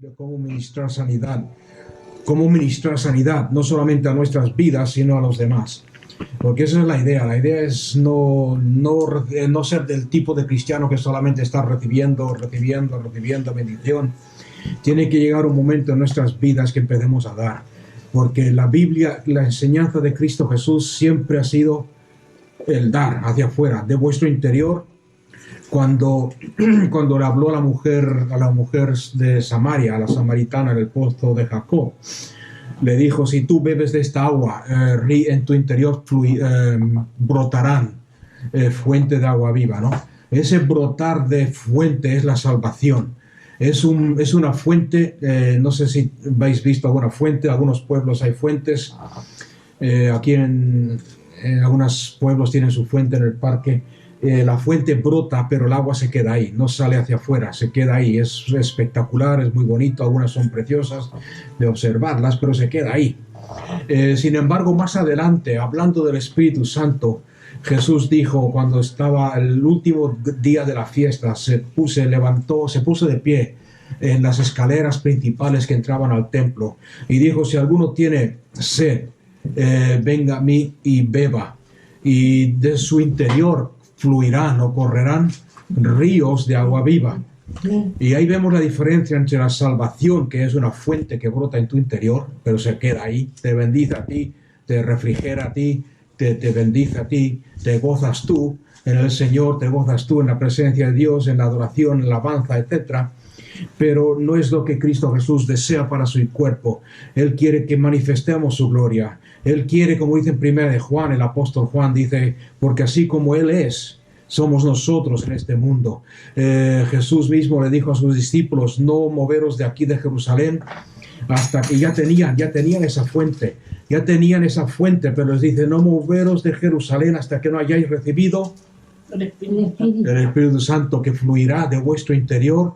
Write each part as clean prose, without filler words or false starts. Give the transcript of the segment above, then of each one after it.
de cómo ministrar sanidad, no solamente a nuestras vidas, sino a los demás. Porque esa es la idea. La idea es no ser del tipo de cristiano que solamente está recibiendo bendición. Tiene que llegar un momento en nuestras vidas que empecemos a dar. Porque la Biblia, la enseñanza de Cristo Jesús siempre ha sido el dar hacia afuera, de vuestro interior. Cuando le habló a la mujer de Samaria, a la samaritana en el pozo de Jacob, le dijo: si tú bebes de esta agua, en tu interior brotarán fuente de agua viva, ¿no? Ese brotar de fuente es la salvación. Es una fuente, no sé si habéis visto alguna fuente, en algunos pueblos hay fuentes, aquí en algunos pueblos tienen su fuente en el parque. La fuente brota, pero el agua se queda ahí, no sale hacia afuera, se queda ahí. Es espectacular, es muy bonito, algunas son preciosas de observarlas, pero se queda ahí. Sin embargo, más adelante, hablando del Espíritu Santo, Jesús dijo, cuando estaba el último día de la fiesta, se puso de pie en las escaleras principales que entraban al templo y dijo: si alguno tiene sed, venga a mí y beba, y de su interior fluirán o correrán ríos de agua viva. Y ahí vemos la diferencia entre la salvación, que es una fuente que brota en tu interior, pero se queda ahí, te bendice a ti, te refrigera a ti, te bendice a ti, te gozas tú en el Señor, te gozas tú en la presencia de Dios, en la adoración, en la alabanza, etc. Pero no es lo que Cristo Jesús desea para su cuerpo. Él quiere que manifestemos su gloria. Él quiere, como dice en 1 de Juan, el apóstol Juan dice: porque así como Él es, somos nosotros en este mundo. Jesús mismo le dijo a sus discípulos: no moveros de aquí de Jerusalén, hasta que ya tenían esa fuente. Ya tenían esa fuente, pero les dice: no moveros de Jerusalén hasta que no hayáis recibido el Espíritu Santo, que fluirá de vuestro interior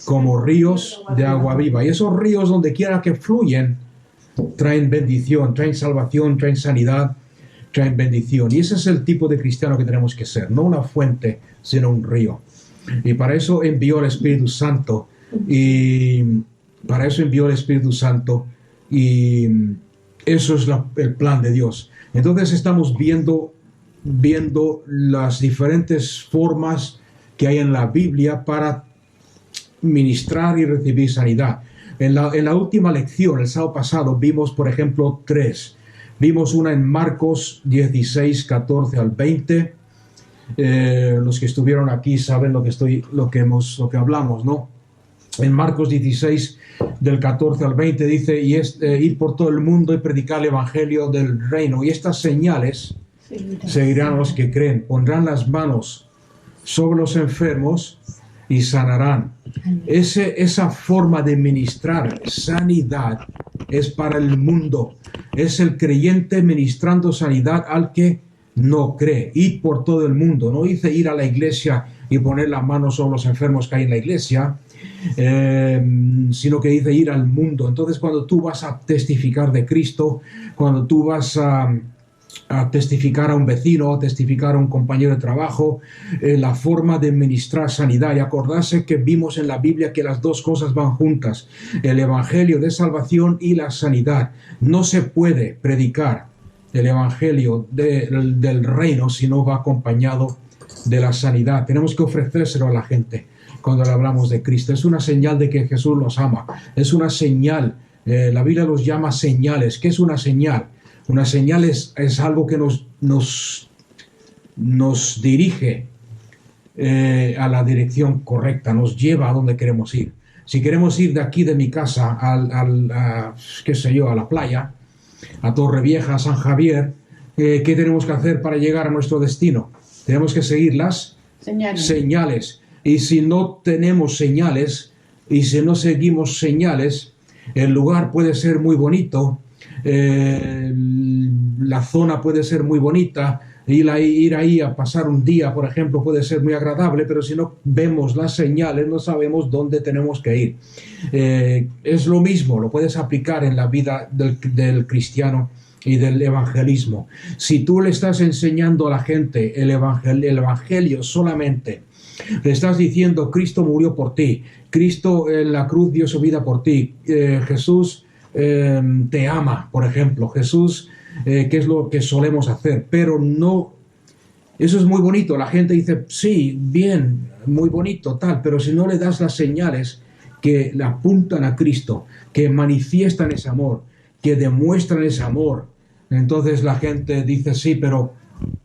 como ríos de agua viva. Y esos ríos, donde quiera que fluyen, traen bendición, traen salvación, traen sanidad, traen bendición. Y ese es el tipo de cristiano que tenemos que ser, no una fuente, sino un río. Y para eso envió el Espíritu Santo. Y eso es el plan de Dios. Entonces estamos viendo las diferentes formas que hay en la Biblia para ministrar y recibir sanidad. En la última lección, el sábado pasado, vimos, por ejemplo, 3. Vimos una en Marcos 16, 14 al 20. Los que estuvieron aquí saben lo que hablamos, ¿no? En Marcos 16, del 14 al 20, dice: ir por todo el mundo y predicar el evangelio del reino. Y estas señales seguirán a los que creen. Pondrán las manos sobre los enfermos y sanarán. Esa forma de ministrar sanidad es para el mundo. Es el creyente ministrando sanidad al que no cree. Ir por todo el mundo. No dice ir a la iglesia y poner las manos sobre los enfermos que hay en la iglesia, sino que dice ir al mundo. Entonces, cuando tú vas a testificar de Cristo, cuando tú vas a testificar a un vecino, a testificar a un compañero de trabajo, la forma de ministrar sanidad. Y acordarse que vimos en la Biblia que las dos cosas van juntas: el evangelio de salvación y la sanidad. No se puede predicar el evangelio del reino si no va acompañado de la sanidad. Tenemos que ofrecérselo a la gente cuando le hablamos de Cristo. Es una señal de que Jesús los ama. Es una señal. La Biblia los llama señales. ¿Qué es una señal? Una señal es algo que nos dirige a la dirección correcta, nos lleva a donde queremos ir. Si queremos ir de aquí, de mi casa, a la playa, a Torrevieja, a San Javier, ¿qué tenemos que hacer para llegar a nuestro destino? Tenemos que seguir las señales. Y si no tenemos señales, y si no seguimos señales, el lugar puede ser muy bonito, la zona puede ser muy bonita, ir ahí a pasar un día, por ejemplo, puede ser muy agradable, pero si no vemos las señales, no sabemos dónde tenemos que ir. Es lo mismo, lo puedes aplicar en la vida del cristiano y del evangelismo. Si tú le estás enseñando a la gente el evangelio solamente Le estás diciendo, Cristo murió por ti, Cristo en la cruz dio su vida por ti, Jesús te ama, por ejemplo, Jesús, que es lo que solemos hacer, pero no, eso es muy bonito, la gente dice, sí, bien, muy bonito, tal, pero si no le das las señales que le apuntan a Cristo, que manifiestan ese amor, que demuestran ese amor, entonces la gente dice, sí, pero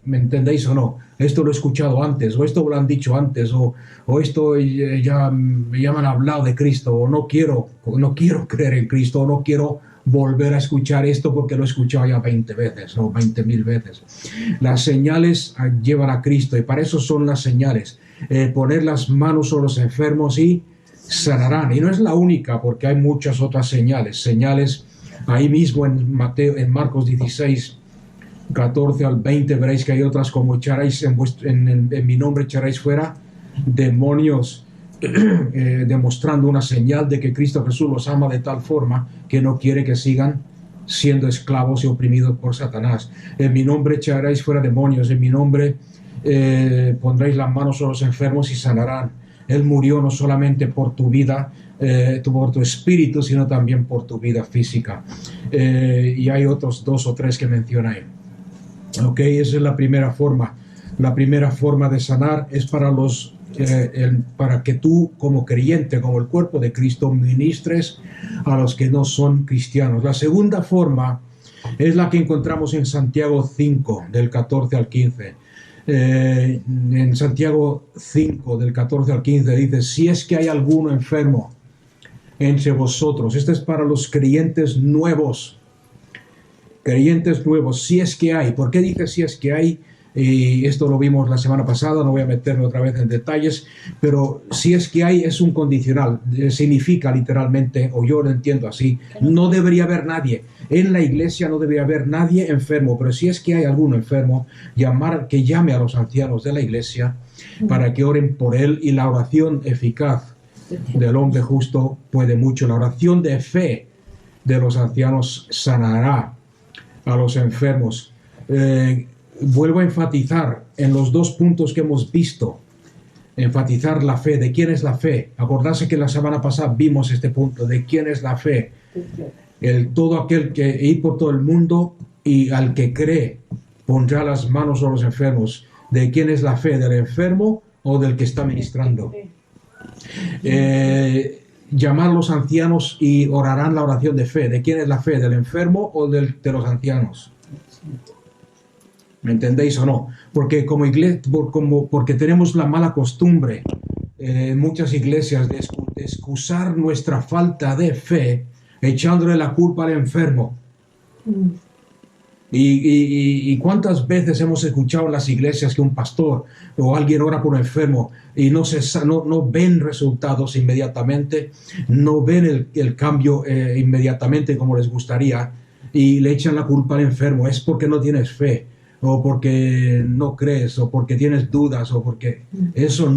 ¿me entendéis o no? Esto lo he escuchado antes, o esto lo han dicho antes, o esto ya me han hablado de Cristo, o no quiero creer en Cristo, o no quiero volver a escuchar esto porque lo he escuchado ya 20 veces, o 20.000 veces. Las señales llevan a Cristo, y para eso son las señales. Poner las manos sobre los enfermos y sanarán. Y no es la única, porque hay muchas otras señales. Señales ahí mismo en Marcos 16, 14 al 20, veréis que hay otras como echaréis en mi nombre echaréis fuera demonios, demostrando una señal de que Cristo Jesús los ama de tal forma que no quiere que sigan siendo esclavos y oprimidos por Satanás. En mi nombre echaréis fuera demonios, en mi nombre pondréis las manos sobre los enfermos y sanarán. Él murió no solamente por tu vida, por tu espíritu, sino también por tu vida física. Y hay otros 2 o 3 que menciona ahí. Ok, esa es la primera forma. La primera forma de sanar es para que tú como creyente, como el cuerpo de Cristo, ministres a los que no son cristianos. La segunda forma es la que encontramos en Santiago 5, del 14 al 15. En Santiago 5, del 14 al 15, dice, si es que hay alguno enfermo entre vosotros, este es para los creyentes nuevos, si es que hay. ¿Por qué dice si es que hay? Y esto lo vimos la semana pasada, no voy a meterme otra vez en detalles, pero si es que hay es un condicional, significa literalmente, o yo lo entiendo así, no debería haber nadie, en la iglesia no debería haber nadie enfermo, pero si es que hay alguno enfermo, que llame a los ancianos de la iglesia para que oren por él, y la oración eficaz del hombre justo puede mucho. La oración de fe de los ancianos sanará a los enfermos. Vuelvo a enfatizar en los 2 puntos que hemos visto, enfatizar la fe. ¿De quién es la fe? Acordarse que la semana pasada vimos este punto, ¿de quién es la fe? Todo aquel que ir por todo el mundo, y al que cree pondrá las manos sobre los enfermos. ¿De quién es la fe? ¿Del enfermo o del que está ministrando? Llamar a los ancianos y orarán la oración de fe. ¿De quién es la fe? ¿Del enfermo o de los ancianos? ¿Me entendéis o no? Porque como iglesia, porque tenemos la mala costumbre en muchas iglesias de excusar nuestra falta de fe echándole la culpa al enfermo. Y cuántas veces hemos escuchado en las iglesias que un pastor o alguien ora por un enfermo y no ven resultados inmediatamente, no ven el cambio inmediatamente como les gustaría, y le echan la culpa al enfermo. Es porque no tienes fe, o porque no crees, o porque tienes dudas, o porque eso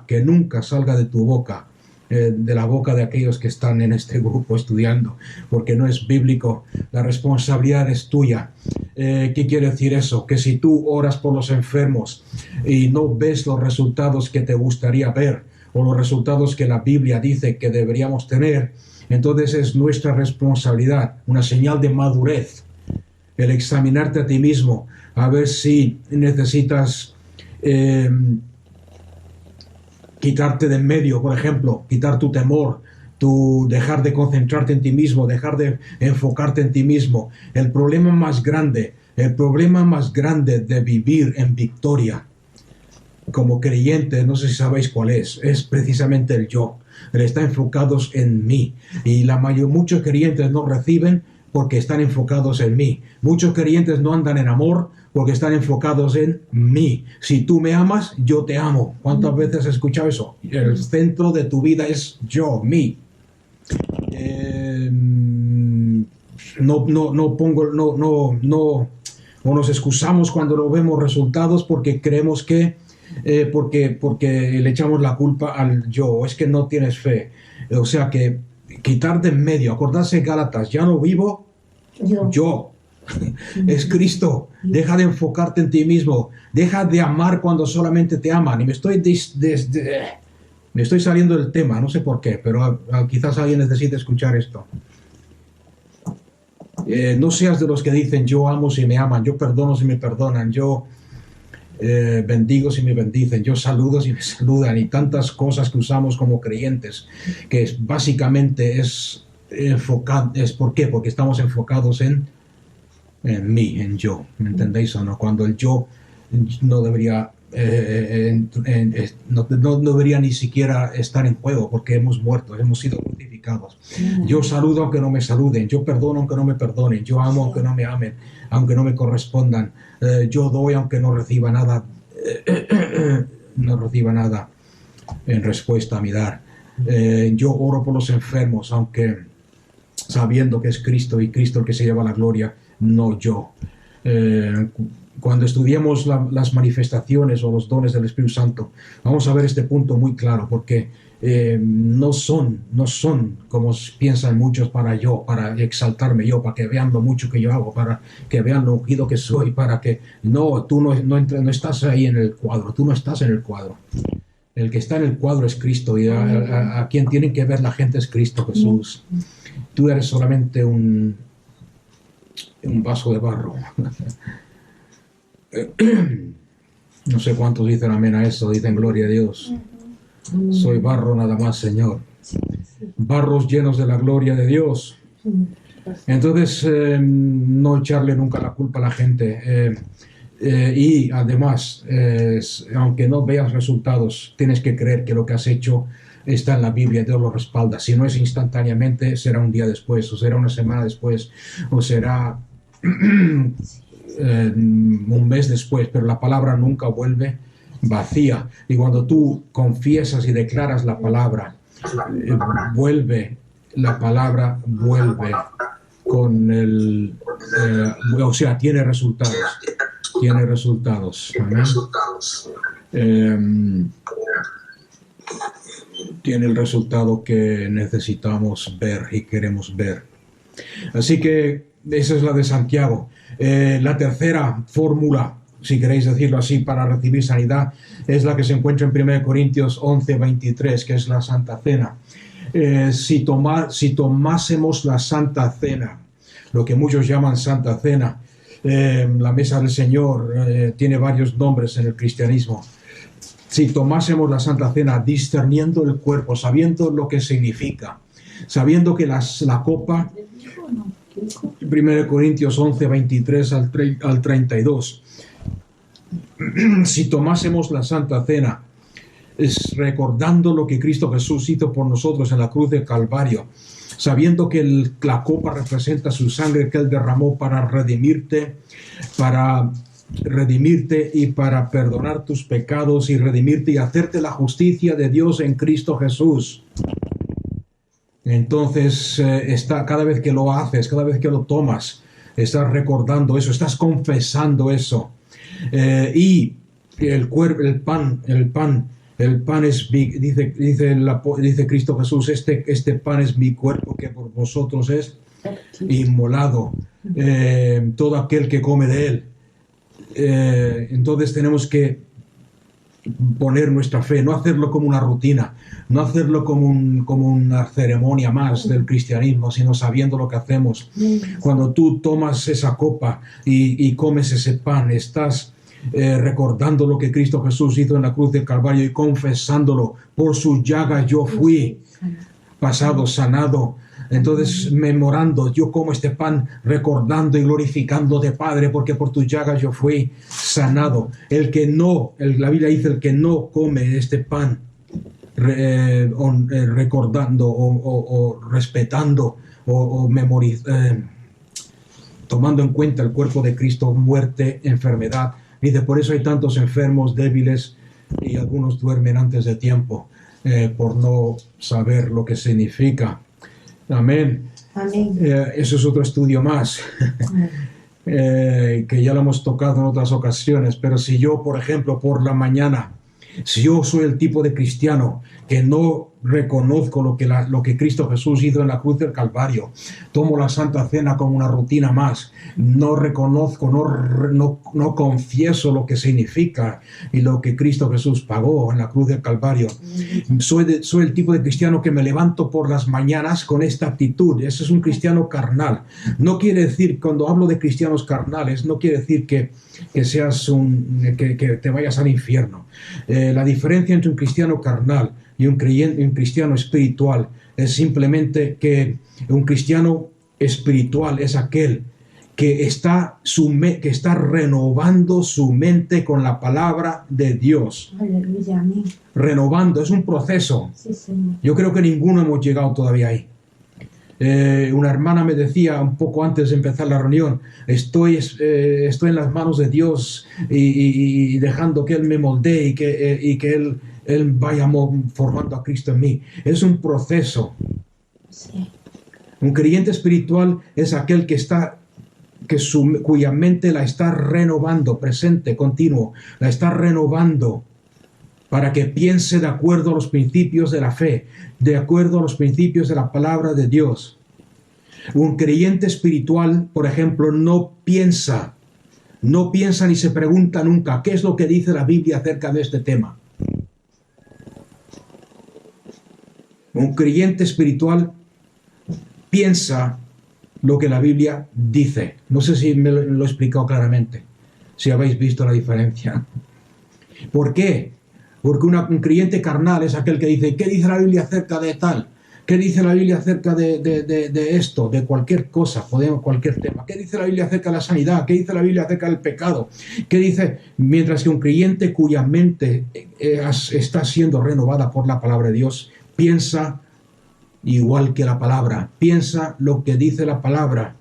que nunca salga de tu boca, de la boca de aquellos que están en este grupo estudiando, porque no es bíblico. La responsabilidad es tuya. ¿Qué quiere decir eso? Que si tú oras por los enfermos y no ves los resultados que te gustaría ver, o los resultados que la Biblia dice que deberíamos tener, entonces es nuestra responsabilidad, una señal de madurez, el examinarte a ti mismo, a ver si necesitas quitarte de en medio, por ejemplo, quitar tu temor, dejar de concentrarte en ti mismo, dejar de enfocarte en ti mismo. El problema más grande de vivir en victoria como creyentes, no sé si sabéis cuál es precisamente el yo. Están enfocados en mí, y muchos creyentes no reciben porque están enfocados en mí. Muchos creyentes no andan en amor porque están enfocados en mí. Si tú me amas, yo te amo. ¿Cuántas veces has escuchado eso? El centro de tu vida es yo, mí. O nos excusamos cuando no vemos resultados porque creemos que porque le echamos la culpa al yo, es que no tienes fe. O sea que quitar de en medio, acordarse Gálatas, ya no vivo yo, Es Cristo. Deja de enfocarte en ti mismo. Deja de amar cuando solamente te aman. Y me estoy saliendo del tema, no sé por qué, pero quizás alguien necesite escuchar esto. No seas de los que dicen yo amo si me aman, yo perdono si me perdonan, yo bendigo si me bendicen, yo saludo si me saludan, y tantas cosas que usamos como creyentes, que básicamente es ¿por qué? Porque estamos enfocados en mí, en yo, ¿me entendéis o no? Cuando el yo no debería no debería ni siquiera estar en juego, porque hemos muerto, hemos sido crucificados. Yo saludo aunque no me saluden, yo perdono aunque no me perdonen, yo amo aunque no me amen, aunque no me correspondan, yo doy aunque no reciba nada, en respuesta a mi dar. Yo oro por los enfermos, aunque sabiendo que es Cristo y Cristo el que se lleva la gloria, no yo. Cuando estudiemos las manifestaciones o los dones del Espíritu Santo, vamos a ver este punto muy claro, porque no son como piensan muchos para exaltarme yo, para que vean lo mucho que yo hago, para que vean lo ungido que soy, para que tú no estás ahí en el cuadro, tú no estás en el cuadro. El que está en el cuadro es Cristo, y a quien tienen que ver la gente es Cristo Jesús. Tú eres solamente un vaso de barro. No sé cuántos dicen amén a eso, dicen gloria a Dios. Soy barro nada más, Señor. Barros llenos de la gloria de Dios. Entonces, no echarle nunca la culpa a la gente. Y además, aunque no veas resultados, tienes que creer que lo que has hecho está en la Biblia y Dios lo respalda. Si no es instantáneamente, será un día después, o será una semana después, o será un mes después, pero la palabra nunca vuelve vacía. Y cuando tú confiesas y declaras la palabra, la palabra vuelve con o sea, tiene resultados. Amén. Tiene el resultado que necesitamos ver y queremos ver. Así que esa es la de Santiago. La tercera fórmula, si queréis decirlo así, para recibir sanidad, es la que se encuentra en 1 Corintios 11:23, que es la Santa Cena. Si tomásemos la Santa Cena, lo que muchos llaman Santa Cena, la mesa del Señor tiene varios nombres en el cristianismo. Si tomásemos la Santa Cena discerniendo el cuerpo, sabiendo lo que significa, sabiendo que la copa, 1 Corintios 11:23 al 32, si tomásemos la Santa Cena, es recordando lo que Cristo Jesús hizo por nosotros en la cruz del Calvario, sabiendo que la copa representa su sangre que Él derramó para redimirte y para perdonar tus pecados y redimirte y hacerte la justicia de Dios en Cristo Jesús. Entonces, cada vez que lo haces, cada vez que lo tomas, estás recordando eso, estás confesando eso. Y el pan es, dice Cristo Jesús, este pan es mi cuerpo que por vosotros es inmolado. Todo aquel que come de él. Entonces tenemos que poner nuestra fe, no hacerlo como una rutina, no hacerlo como una ceremonia más del cristianismo, sino sabiendo lo que hacemos. Cuando tú tomas esa copa y comes ese pan, estás recordando lo que Cristo Jesús hizo en la cruz del Calvario y confesándolo. Por sus llagas yo fui pasado, sanado. Entonces, memorando, yo como este pan, recordando y glorificando de Padre, porque por tus llagas yo fui sanado. La Biblia dice, el que no come este pan, recordando o respetando o tomando en cuenta el cuerpo de Cristo, muerte, enfermedad. Dice, por eso hay tantos enfermos, débiles, y algunos duermen antes de tiempo, por no saber lo que significa. Amén. Amén. Eso es otro estudio más, que ya lo hemos tocado en otras ocasiones, pero si yo, por ejemplo, por la mañana, si yo soy el tipo de cristiano que no reconozco lo que Cristo Jesús hizo en la cruz del Calvario. Tomo la Santa Cena como una rutina más. No reconozco, no confieso lo que significa y lo que Cristo Jesús pagó en la cruz del Calvario. Soy el tipo de cristiano que me levanto por las mañanas con esta actitud. Ese es un cristiano carnal. No quiere decir, cuando hablo de cristianos carnales, no quiere decir que seas que te vayas al infierno. La diferencia entre un cristiano carnal y un cristiano espiritual es simplemente que un cristiano espiritual es aquel que está renovando su mente con la palabra de Dios. Aleluya, amén. Renovando, es un proceso. Sí, Señor. Yo creo que ninguno hemos llegado todavía ahí. Una hermana me decía un poco antes de empezar la reunión, estoy en las manos de Dios y dejando que Él me moldee y que Él vaya formando a Cristo en mí. Es un proceso. Sí. Un creyente espiritual es aquel cuya mente la está renovando, presente, continuo, la está renovando para que piense de acuerdo a los principios de la fe, de acuerdo a los principios de la palabra de Dios. Un creyente espiritual, por ejemplo, no piensa ni se pregunta nunca qué es lo que dice la Biblia acerca de este tema. Un creyente espiritual piensa lo que la Biblia dice. No sé si me lo he explicado claramente, si habéis visto la diferencia. ¿Por qué? Porque un creyente carnal es aquel que dice, ¿qué dice la Biblia acerca de tal? ¿Qué dice la Biblia acerca de esto? De cualquier cosa, cualquier tema. ¿Qué dice la Biblia acerca de la sanidad? ¿Qué dice la Biblia acerca del pecado? ¿Qué dice? Mientras que un creyente cuya mente está siendo renovada por la palabra de Dios, piensa igual que la palabra, piensa lo que dice la palabra.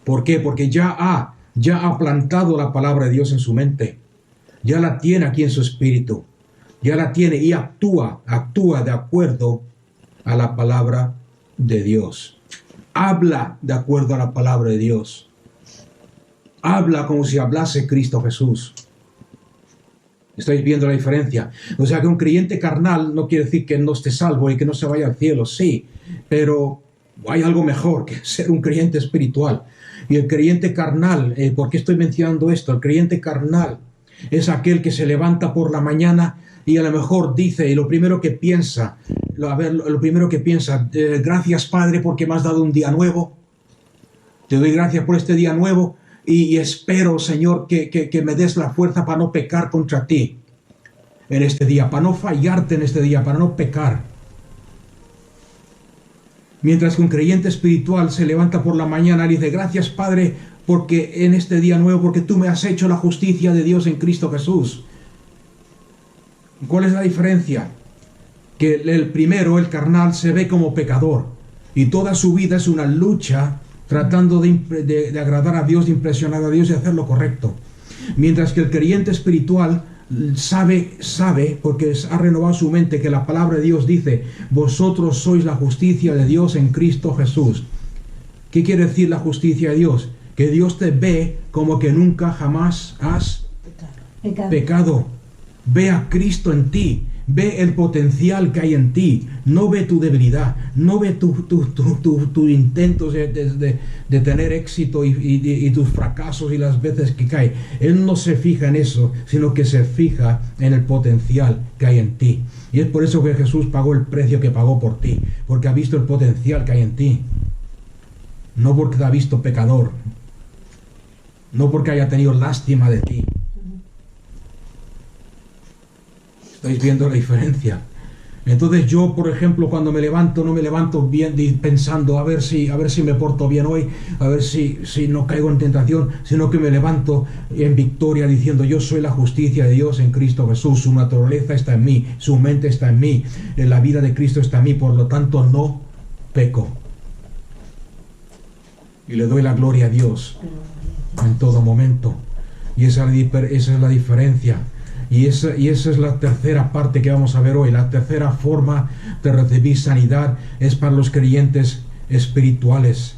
¿Por qué? Porque ya ha plantado la palabra de Dios en su mente. Ya la tiene aquí en su espíritu. Ya la tiene y actúa de acuerdo a la palabra de Dios. Habla de acuerdo a la palabra de Dios. Habla como si hablase Cristo Jesús. ¿Estáis viendo la diferencia? O sea que un creyente carnal no quiere decir que no esté salvo y que no se vaya al cielo. Sí, pero hay algo mejor que ser un creyente espiritual. Y el creyente carnal, ¿por qué estoy mencionando esto? El creyente carnal es aquel que se levanta por la mañana y a lo mejor dice, y lo primero que piensa, gracias Padre porque me has dado un día nuevo. Te doy gracias por este día nuevo y espero, Señor, que me des la fuerza para no pecar contra ti en este día, para no fallarte en este día, para no pecar. Mientras que un creyente espiritual se levanta por la mañana y dice, gracias Padre, porque en este día nuevo, porque tú me has hecho la justicia de Dios en Cristo Jesús. ¿Cuál es la diferencia? Que el primero, el carnal, se ve como pecador y toda su vida es una lucha tratando de agradar a Dios, de impresionar a Dios y hacer lo correcto. Mientras que el creyente espiritual sabe, porque ha renovado su mente, que la palabra de Dios dice, vosotros sois la justicia de Dios en Cristo Jesús. ¿Qué quiere decir la justicia de Dios? Que Dios te ve como que nunca jamás has pecado. Ve a Cristo en ti, ve el potencial que hay en ti, no ve tu debilidad, no ve tus intentos de tener éxito y tus fracasos y las veces que cae. Él no se fija en eso, sino que se fija en el potencial que hay en ti. Y es por eso que Jesús pagó el precio que pagó por ti, porque ha visto el potencial que hay en ti. No porque te ha visto pecador, no porque haya tenido lástima de ti. ¿Estáis viendo la diferencia? Entonces yo, por ejemplo, cuando me levanto, no me levanto bien pensando a ver si me porto bien hoy, a ver si no caigo en tentación, sino que me levanto en victoria diciendo, yo soy la justicia de Dios en Cristo Jesús, su naturaleza está en mí, su mente está en mí, la vida de Cristo está en mí, por lo tanto no peco. Y le doy la gloria a Dios en todo momento. Y esa es la diferencia. Y esa es la tercera parte que vamos a ver hoy. La tercera forma de recibir sanidad es para los creyentes espirituales.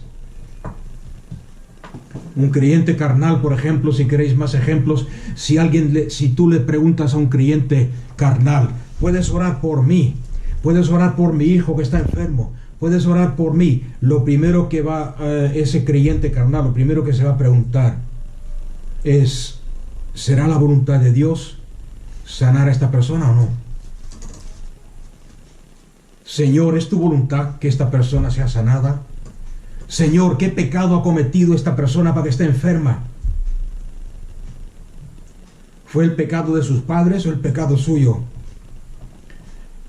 Un creyente carnal, por ejemplo, si queréis más ejemplos, si tú le preguntas a un creyente carnal, puedes orar por mí, puedes orar por mi hijo que está enfermo, puedes orar por mí, lo primero que va ese creyente carnal, lo primero que se va a preguntar es, ¿será la voluntad de Dios sanar a esta persona o no? Señor, ¿es tu voluntad que esta persona sea sanada? Señor, ¿qué pecado ha cometido esta persona para que esté enferma? ¿Fue el pecado de sus padres o el pecado suyo?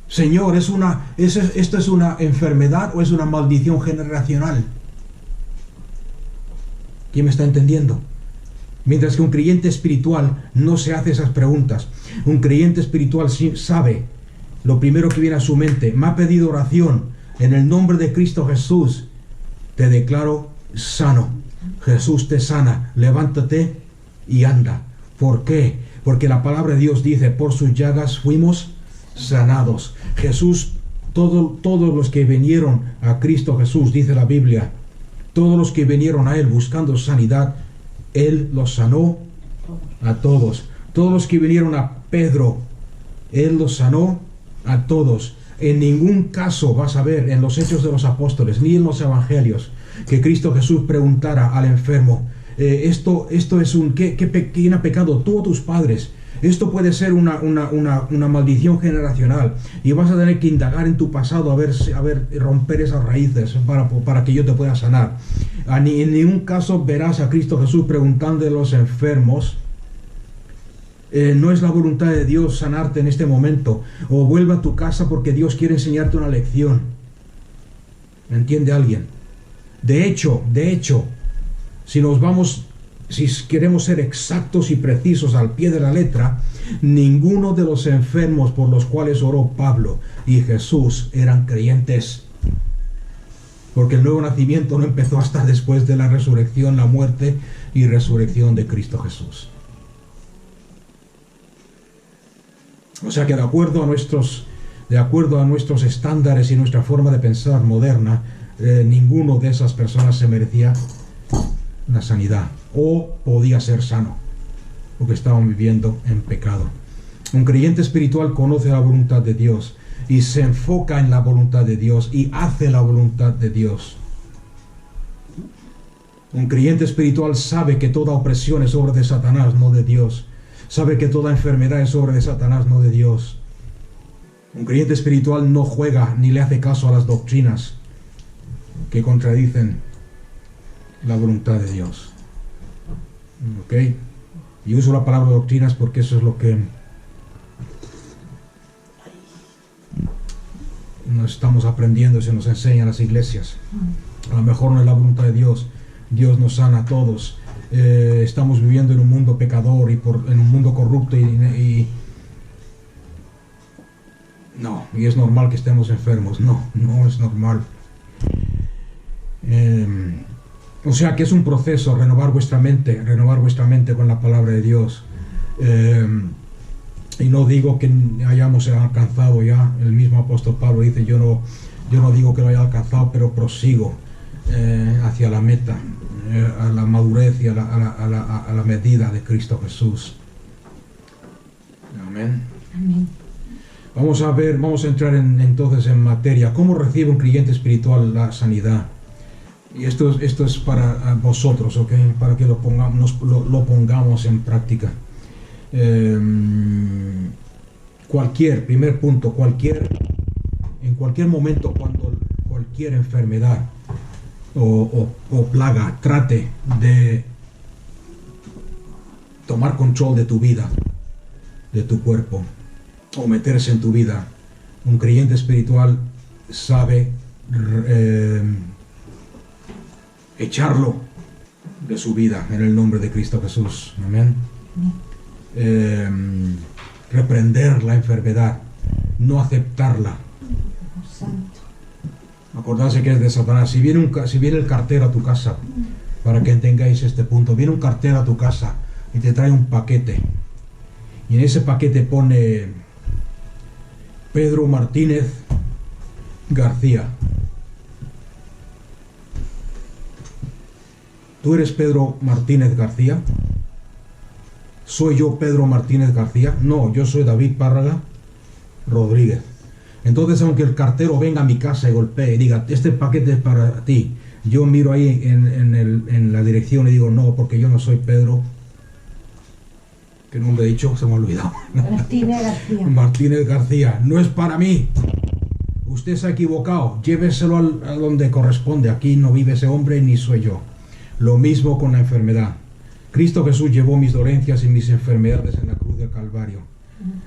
Señor, ¿esto es una enfermedad o es una maldición generacional? ¿Quién me está entendiendo? Mientras que un creyente espiritual no se hace esas preguntas. Un creyente espiritual sabe lo primero que viene a su mente. Me ha pedido oración en el nombre de Cristo Jesús. Te declaro sano. Jesús te sana. Levántate y anda. ¿Por qué? Porque la palabra de Dios dice, por sus llagas fuimos sanados. Jesús, todos los que vinieron a Cristo Jesús, dice la Biblia, todos los que vinieron a Él buscando sanidad, Él los sanó a todos. Todos los que vinieron a Pedro, Él los sanó a todos. En ningún caso vas a ver en los Hechos de los Apóstoles, ni en los Evangelios, que Cristo Jesús preguntara al enfermo, esto es ¿quién ha pecado? Tú o tus padres. Esto puede ser una maldición generacional y vas a tener que indagar en tu pasado a ver romper esas raíces para que yo te pueda sanar. En ningún caso verás a Cristo Jesús preguntando a los enfermos, no es la voluntad de Dios sanarte en este momento, o vuelve a tu casa porque Dios quiere enseñarte una lección. ¿Me entiende alguien? De hecho, si queremos ser exactos y precisos al pie de la letra, ninguno de los enfermos por los cuales oró Pablo y Jesús eran creyentes. Porque el nuevo nacimiento no empezó hasta después de la resurrección, la muerte y resurrección de Cristo Jesús. O sea que de acuerdo a nuestros estándares y nuestra forma de pensar moderna, ninguno de esas personas se merecía la sanidad o podía ser sano, porque estaban viviendo en pecado. Un creyente espiritual conoce la voluntad de Dios y se enfoca en la voluntad de Dios y hace la voluntad de Dios. Un creyente espiritual sabe que toda opresión es obra de Satanás, no de Dios. Sabe que toda enfermedad es obra de Satanás, no de Dios. Un creyente espiritual no juega ni le hace caso a las doctrinas que contradicen la voluntad de Dios. ¿Ok? Y uso la palabra doctrinas porque eso es lo que nos estamos aprendiendo y se nos enseña en las iglesias. A lo mejor no es la voluntad de Dios. Dios nos sana a todos. Estamos viviendo en un mundo pecador en un mundo corrupto y es normal que estemos enfermos. No es normal. O sea que es un proceso renovar vuestra mente con la palabra de Dios. Y no digo que hayamos alcanzado ya. El mismo apóstol Pablo dice, yo no digo que lo haya alcanzado, pero prosigo hacia la meta, a la madurez y a la medida de Cristo Jesús. Amén. Amén. Vamos a entrar entonces en materia. ¿Cómo recibe un creyente espiritual la sanidad? Y esto es para vosotros, ¿ok? Para que lo pongamos en práctica. Primer punto, en cualquier momento cuando cualquier enfermedad o plaga trate de tomar control de tu vida, de tu cuerpo, o meterse en tu vida, un creyente espiritual sabe echarlo de su vida en el nombre de Cristo Jesús. Amén. Reprender la enfermedad, no aceptarla. Acordarse que es de Satanás. Si viene el cartero a tu casa, para que entendáis este punto, viene un cartero a tu casa y te trae un paquete, y en ese paquete pone Pedro Martínez García. ¿Tú eres Pedro Martínez García? ¿Soy yo Pedro Martínez García? No, yo soy David Párraga Rodríguez. Entonces, aunque el cartero venga a mi casa y golpee y diga, este paquete es para ti, yo miro ahí en la dirección y digo, no, porque yo no soy Pedro. ¿Qué nombre he dicho? Se me ha olvidado. Martínez García. Martínez García. No es para mí. Usted se ha equivocado. Lléveselo a donde corresponde. Aquí no vive ese hombre ni soy yo. Lo mismo con la enfermedad. Cristo Jesús llevó mis dolencias y mis enfermedades en la cruz del Calvario.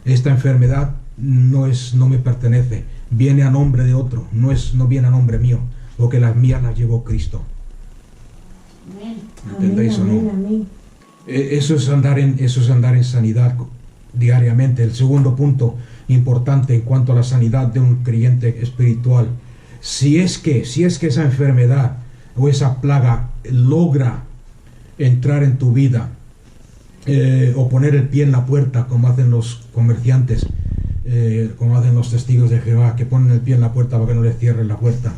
Esta enfermedad no me pertenece. Viene a nombre de otro. No viene a nombre mío. Porque las mías las llevó Cristo. ¿Entendéis o no? Amén. Eso es andar en sanidad diariamente. El segundo punto importante en cuanto a la sanidad de un creyente espiritual, si es que esa enfermedad o esa plaga logra entrar en tu vida, o poner el pie en la puerta, como hacen los comerciantes, como hacen los testigos de Jehová, que ponen el pie en la puerta para que no les cierren la puerta.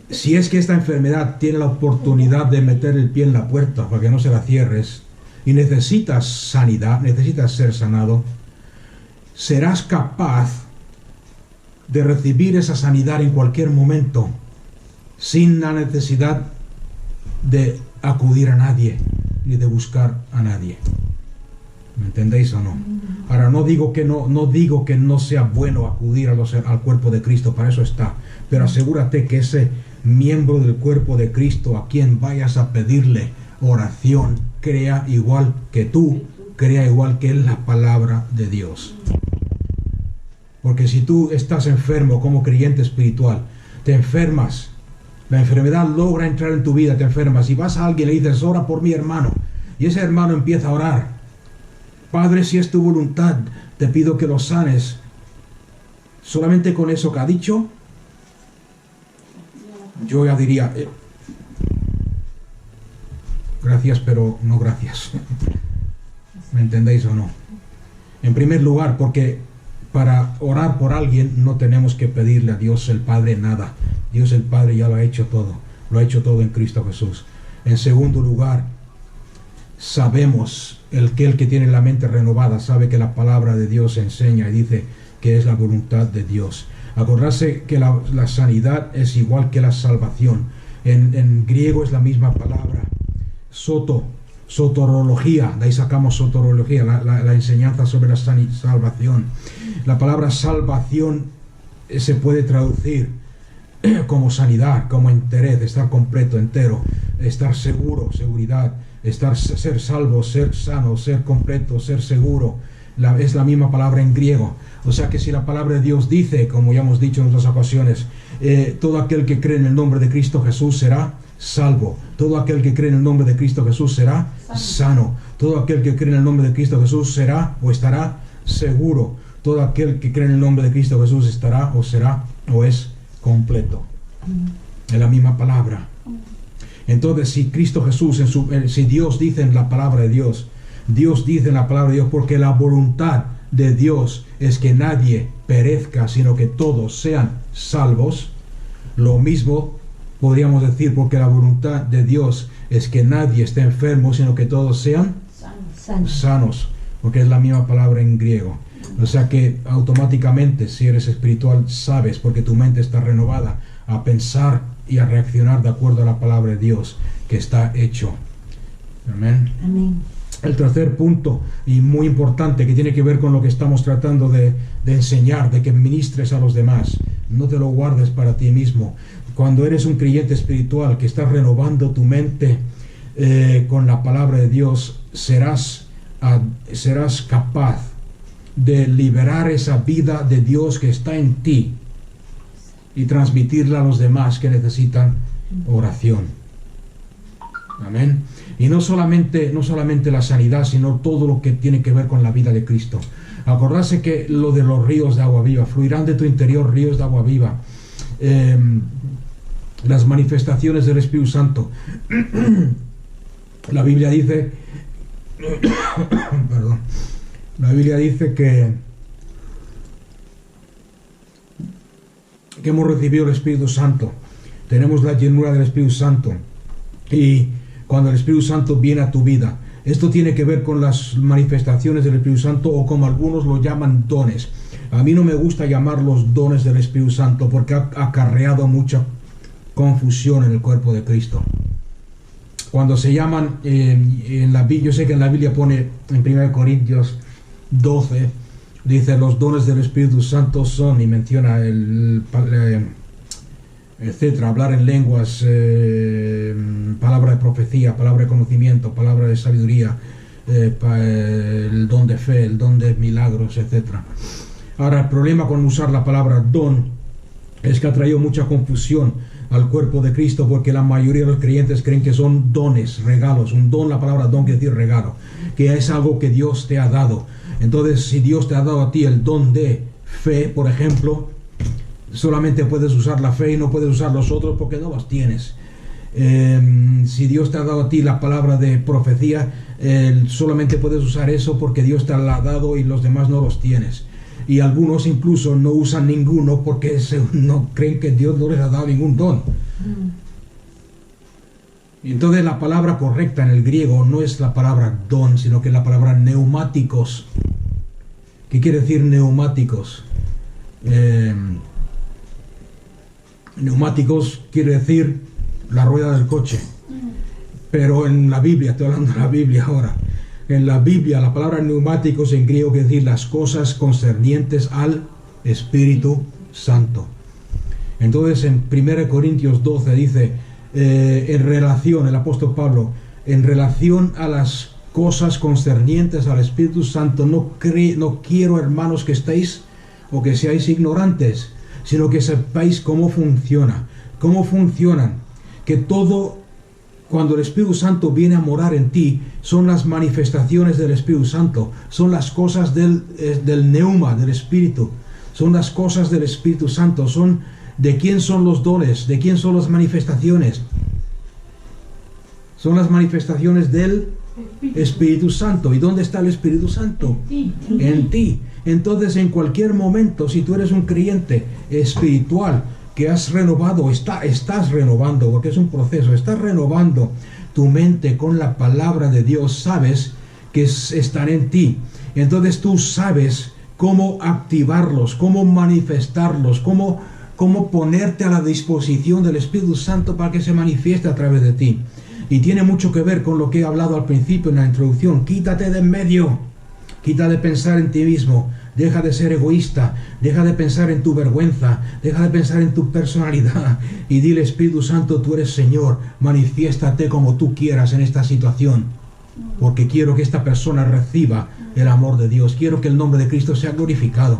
Si es que esta enfermedad tiene la oportunidad de meter el pie en la puerta para que no se la cierres, y necesitas sanidad, necesitas ser sanado, serás capaz de recibir esa sanidad en cualquier momento, sin la necesidad de acudir a nadie, ni de buscar a nadie. ¿Me entendéis o no? Ahora, no digo que no sea bueno acudir al cuerpo de Cristo, para eso está, pero asegúrate que ese miembro del cuerpo de Cristo a quien vayas a pedirle oración crea igual que tú, crea igual que él la palabra de Dios. Porque si tú estás enfermo como creyente espiritual, te enfermas, la enfermedad logra entrar en tu vida, te enfermas, y vas a alguien y le dices, ora por mi hermano, y ese hermano empieza a orar, Padre, si es tu voluntad, te pido que lo sanes. Solamente con eso que ha dicho, yo ya diría, gracias, pero no gracias. ¿Me entendéis o no? En primer lugar, porque para orar por alguien no tenemos que pedirle a Dios el Padre nada. Dios el Padre ya lo ha hecho todo. Lo ha hecho todo en Cristo Jesús. En segundo lugar, sabemos, el que tiene la mente renovada sabe que la palabra de Dios enseña y dice que es la voluntad de Dios. Acordarse que la sanidad es igual que la salvación. En griego es la misma palabra. Soterología, de ahí sacamos soterología, la enseñanza sobre la salvación. La palabra salvación se puede traducir como sanidad, como enterez, estar completo, entero, estar seguro, seguridad, ser salvo, ser sano, ser completo, ser seguro. Es la misma palabra en griego. O sea que si la palabra de Dios dice, como ya hemos dicho en otras ocasiones, todo aquel que cree en el nombre de Cristo Jesús será salvo. Todo aquel que cree en el nombre de Cristo Jesús será sano. Todo aquel que cree en el nombre de Cristo Jesús será o estará seguro. Todo aquel que cree en el nombre de Cristo Jesús estará o será o es completo. Es la misma palabra. Entonces, si Cristo Jesús, si Dios dice en la palabra de Dios, Dios dice en la palabra de Dios, porque la voluntad de Dios es que nadie perezca, sino que todos sean salvos. Lo mismo podríamos decir, porque la voluntad de Dios es que nadie esté enfermo, sino que todos sean sanos, porque es la misma palabra en griego. O sea que automáticamente, si eres espiritual, sabes, porque tu mente está renovada, a pensar y a reaccionar de acuerdo a la palabra de Dios que está hecho. Amén. Amén. El tercer punto, y muy importante, que tiene que ver con lo que estamos tratando de enseñar, de que ministres a los demás, no te lo guardes para ti mismo. Cuando eres un creyente espiritual que estás renovando tu mente con la palabra de Dios, serás capaz de liberar esa vida de Dios que está en ti y transmitirla a los demás que necesitan oración. Amén. Y no solamente la sanidad, sino todo lo que tiene que ver con la vida de Cristo. Acordarse que lo de los ríos de agua viva, fluirán de tu interior ríos de agua viva. Las manifestaciones del Espíritu Santo. La Biblia dice perdón, la Biblia dice que hemos recibido el Espíritu Santo, tenemos la llenura del Espíritu Santo, y cuando el Espíritu Santo viene a tu vida. Esto tiene que ver con las manifestaciones del Espíritu Santo, o como algunos lo llaman, dones. A mí no me gusta llamarlos dones del Espíritu Santo porque ha acarreado mucha confusión en el cuerpo de Cristo. Cuando se llaman en la Biblia, yo sé que en la Biblia pone en 1 Corintios 12, dice los dones del Espíritu Santo son, y menciona etcétera, hablar en lenguas, palabra de profecía, palabra de conocimiento, palabra de sabiduría, el don de fe, el don de milagros, etcétera. Ahora, el problema con usar la palabra don es que ha traído mucha confusión al cuerpo de Cristo, porque la mayoría de los creyentes creen que son dones, regalos. Un don, la palabra don quiere decir regalo, que es algo que Dios te ha dado. Entonces, si Dios te ha dado a ti el don de fe, por ejemplo, solamente puedes usar la fe y no puedes usar los otros porque no los tienes. Si Dios te ha dado a ti la palabra de profecía, solamente puedes usar eso porque Dios te la ha dado y los demás no los tienes. Y algunos incluso no usan ninguno porque no creen que Dios no les ha dado ningún don. Entonces la palabra correcta en el griego no es la palabra don, sino que es la palabra neumáticos. ¿Qué quiere decir neumáticos? Neumáticos quiere decir la rueda del coche. Pero en la Biblia, estoy hablando de la Biblia ahora. En la Biblia la palabra neumáticos en griego quiere decir las cosas concernientes al Espíritu Santo. Entonces en 1 Corintios 12 dice, en relación, el apóstol Pablo, en relación a las cosas concernientes al Espíritu Santo, no quiero, hermanos, que estéis o que seáis ignorantes, sino que sepáis cómo funcionan, que todo, cuando el Espíritu Santo viene a morar en ti, son las manifestaciones del Espíritu Santo, son las cosas del neuma, del Espíritu, son las cosas del Espíritu Santo, son de quién son los dones, de quién son las manifestaciones. Son las manifestaciones del Espíritu Santo. ¿Y dónde está el Espíritu Santo? En ti. Entonces, en cualquier momento, si tú eres un creyente espiritual, que has renovado, estás renovando, porque es un proceso, estás renovando tu mente con la palabra de Dios, sabes que están en ti. Entonces tú sabes cómo activarlos, cómo manifestarlos, cómo ponerte a la disposición del Espíritu Santo para que se manifieste a través de ti. Y tiene mucho que ver con lo que he hablado al principio en la introducción. Quítate de en medio, quita de pensar en ti mismo. Deja de ser egoísta, deja de pensar en tu vergüenza, deja de pensar en tu personalidad y dile: Espíritu Santo, tú eres Señor, manifiéstate como tú quieras en esta situación, porque quiero que esta persona reciba el amor de Dios, quiero que el nombre de Cristo sea glorificado.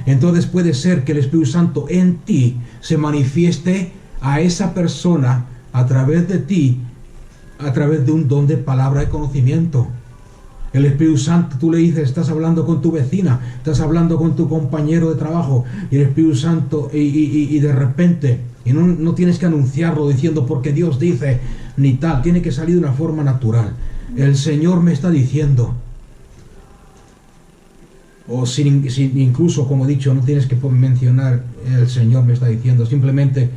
Entonces puede ser que el Espíritu Santo en ti se manifieste a esa persona a través de ti, a través de un don de palabra de conocimiento. El Espíritu Santo, tú le dices, estás hablando con tu vecina, estás hablando con tu compañero de trabajo, y el Espíritu Santo, y de repente, y no tienes que anunciarlo diciendo porque Dios dice, ni tal, tiene que salir de una forma natural. El Señor me está diciendo, o sin incluso, como he dicho, no tienes que mencionar el Señor me está diciendo, simplemente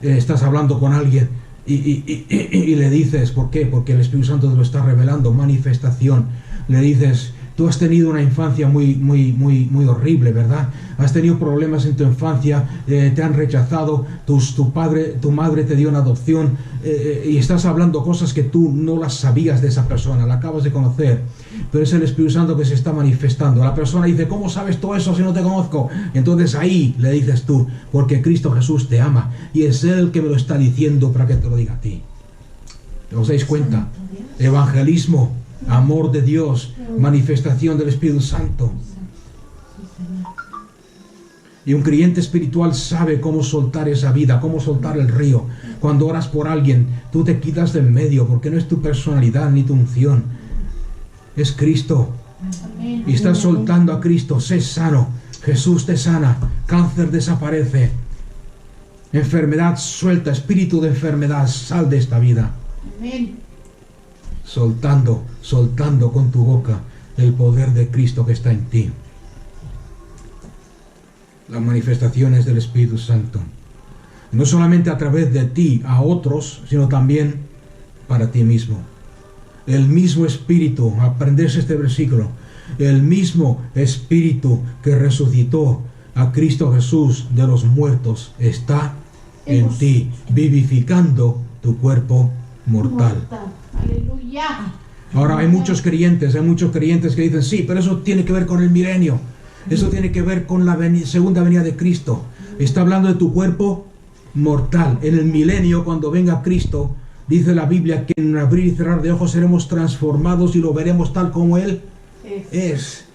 estás hablando con alguien y le dices, ¿por qué? Porque el Espíritu Santo te lo está revelando, manifestación. Le dices, tú has tenido una infancia muy horrible, ¿verdad? Has tenido problemas en tu infancia, te han rechazado, tu madre te dio una adopción, y estás hablando cosas que tú no las sabías de esa persona, la acabas de conocer, pero es el Espíritu Santo que se está manifestando. La persona dice, ¿cómo sabes todo eso si no te conozco? Entonces ahí le dices tú, porque Cristo Jesús te ama, y es Él el que me lo está diciendo para que te lo diga a ti. ¿Os dais cuenta? Evangelismo, amor de Dios, manifestación del Espíritu Santo. Y un creyente espiritual sabe cómo soltar esa vida, cómo soltar el río. Cuando oras por alguien, tú te quitas de en medio, porque no es tu personalidad ni tu unción, es Cristo. Y estás soltando a Cristo. Sé sano, Jesús te sana, cáncer desaparece, enfermedad suelta, espíritu de enfermedad, sal de esta vida. Amén. Soltando con tu boca el poder de Cristo que está en ti. Las manifestaciones del Espíritu Santo. No solamente a través de ti a otros, sino también para ti mismo. El mismo Espíritu, aprenderse este versículo, el mismo Espíritu que resucitó a Cristo Jesús de los muertos está en ti, vivificando tu cuerpo mortal. Aleluya. Ahora hay muchos creyentes que dicen, sí, pero eso tiene que ver con el milenio, eso tiene que ver con la segunda venida de Cristo. Está hablando de tu cuerpo mortal. En el milenio, cuando venga Cristo, dice la Biblia que en un abrir y cerrar de ojos seremos transformados y lo veremos tal como Él es.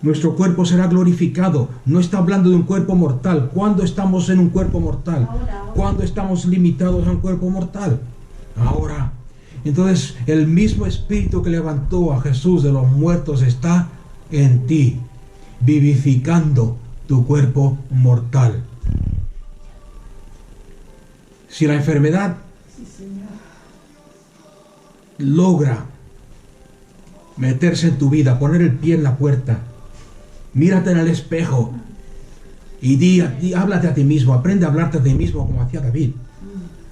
Nuestro cuerpo será glorificado. No está hablando de un cuerpo mortal. ¿Cuándo estamos en un cuerpo mortal? ¿Cuándo estamos limitados a un cuerpo mortal? Ahora. Entonces, el mismo Espíritu que levantó a Jesús de los muertos está en ti, vivificando tu cuerpo mortal. Si la enfermedad logra meterse en tu vida, poner el pie en la puerta, mírate en el espejo y háblate a ti mismo, aprende a hablarte a ti mismo como hacía David.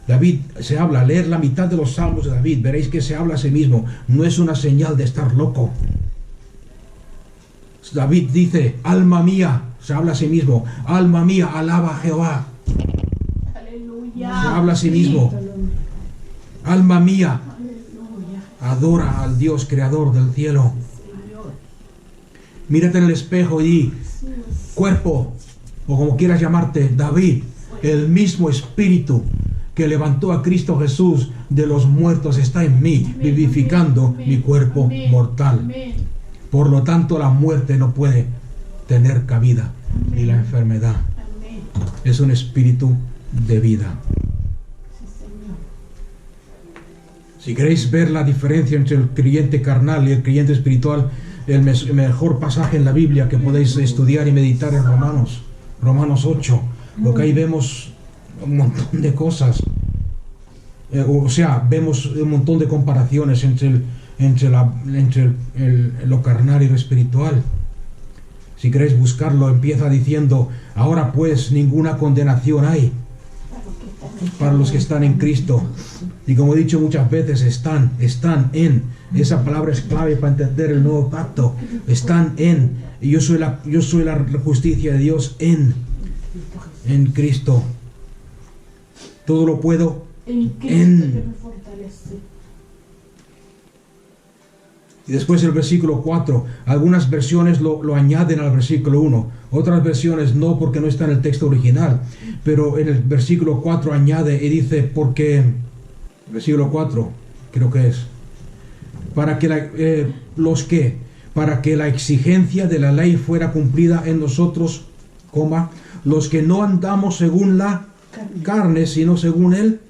David se habla, leer la mitad de los salmos de David, veréis que se habla a sí mismo, no es una señal de estar loco. David dice, alma mía, se habla a sí mismo, alma mía, alaba a Jehová. Aleluya. Se habla a sí mismo, alma mía, adora al Dios creador del cielo. Mírate en el espejo y cuerpo, o como quieras llamarte, David, el mismo Espíritu que levantó a Cristo Jesús de los muertos está en mí, vivificando mi cuerpo mortal. Por lo tanto, la muerte no puede tener cabida, ni la enfermedad. Es un espíritu de vida. Si queréis ver la diferencia entre el creyente carnal y el creyente espiritual, el mejor pasaje en la Biblia que podéis estudiar y meditar es Romanos 8, porque ahí vemos un montón de cosas. Vemos un montón de comparaciones entre lo carnal y lo espiritual. Si queréis buscarlo, empieza diciendo, ahora pues ninguna condenación hay para los que están en Cristo. Y como he dicho muchas veces, están en. Esa palabra es clave para entender el nuevo pacto. Están en. Y yo soy la justicia de Dios en Cristo. Todo lo puedo en. Y después el versículo 4. Algunas versiones lo añaden al versículo 1. Otras versiones no, porque no está en el texto original. Pero en el versículo 4 añade y dice, porque... Versículo 4, creo que es. Para que la exigencia de la ley fuera cumplida en nosotros, los que no andamos según la carne, sino según el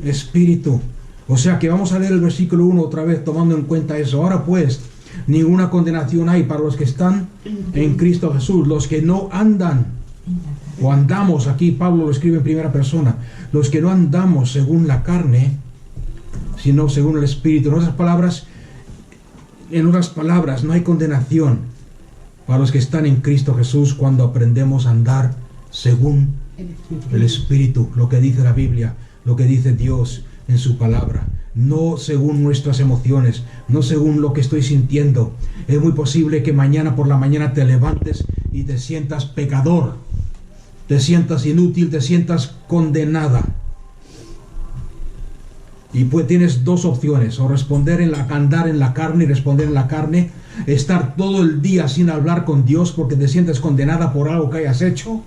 Espíritu. O sea que vamos a leer el versículo 1 otra vez, tomando en cuenta eso. Ahora pues, ninguna condenación hay para los que están en Cristo Jesús, los que no andan, o andamos, aquí Pablo lo escribe en primera persona, los que no andamos según la carne, sino según el Espíritu. En otras palabras, no hay condenación para los que están en Cristo Jesús cuando aprendemos a andar según el Espíritu, lo que dice la Biblia, lo que dice Dios en su palabra, no según nuestras emociones, no según lo que estoy sintiendo. Es muy posible que mañana por la mañana te levantes y te sientas pecador, te sientas inútil, te sientas condenada. Y pues tienes dos opciones, o andar en la carne y responder en la carne, estar todo el día sin hablar con Dios porque te sientes condenada por algo que hayas hecho,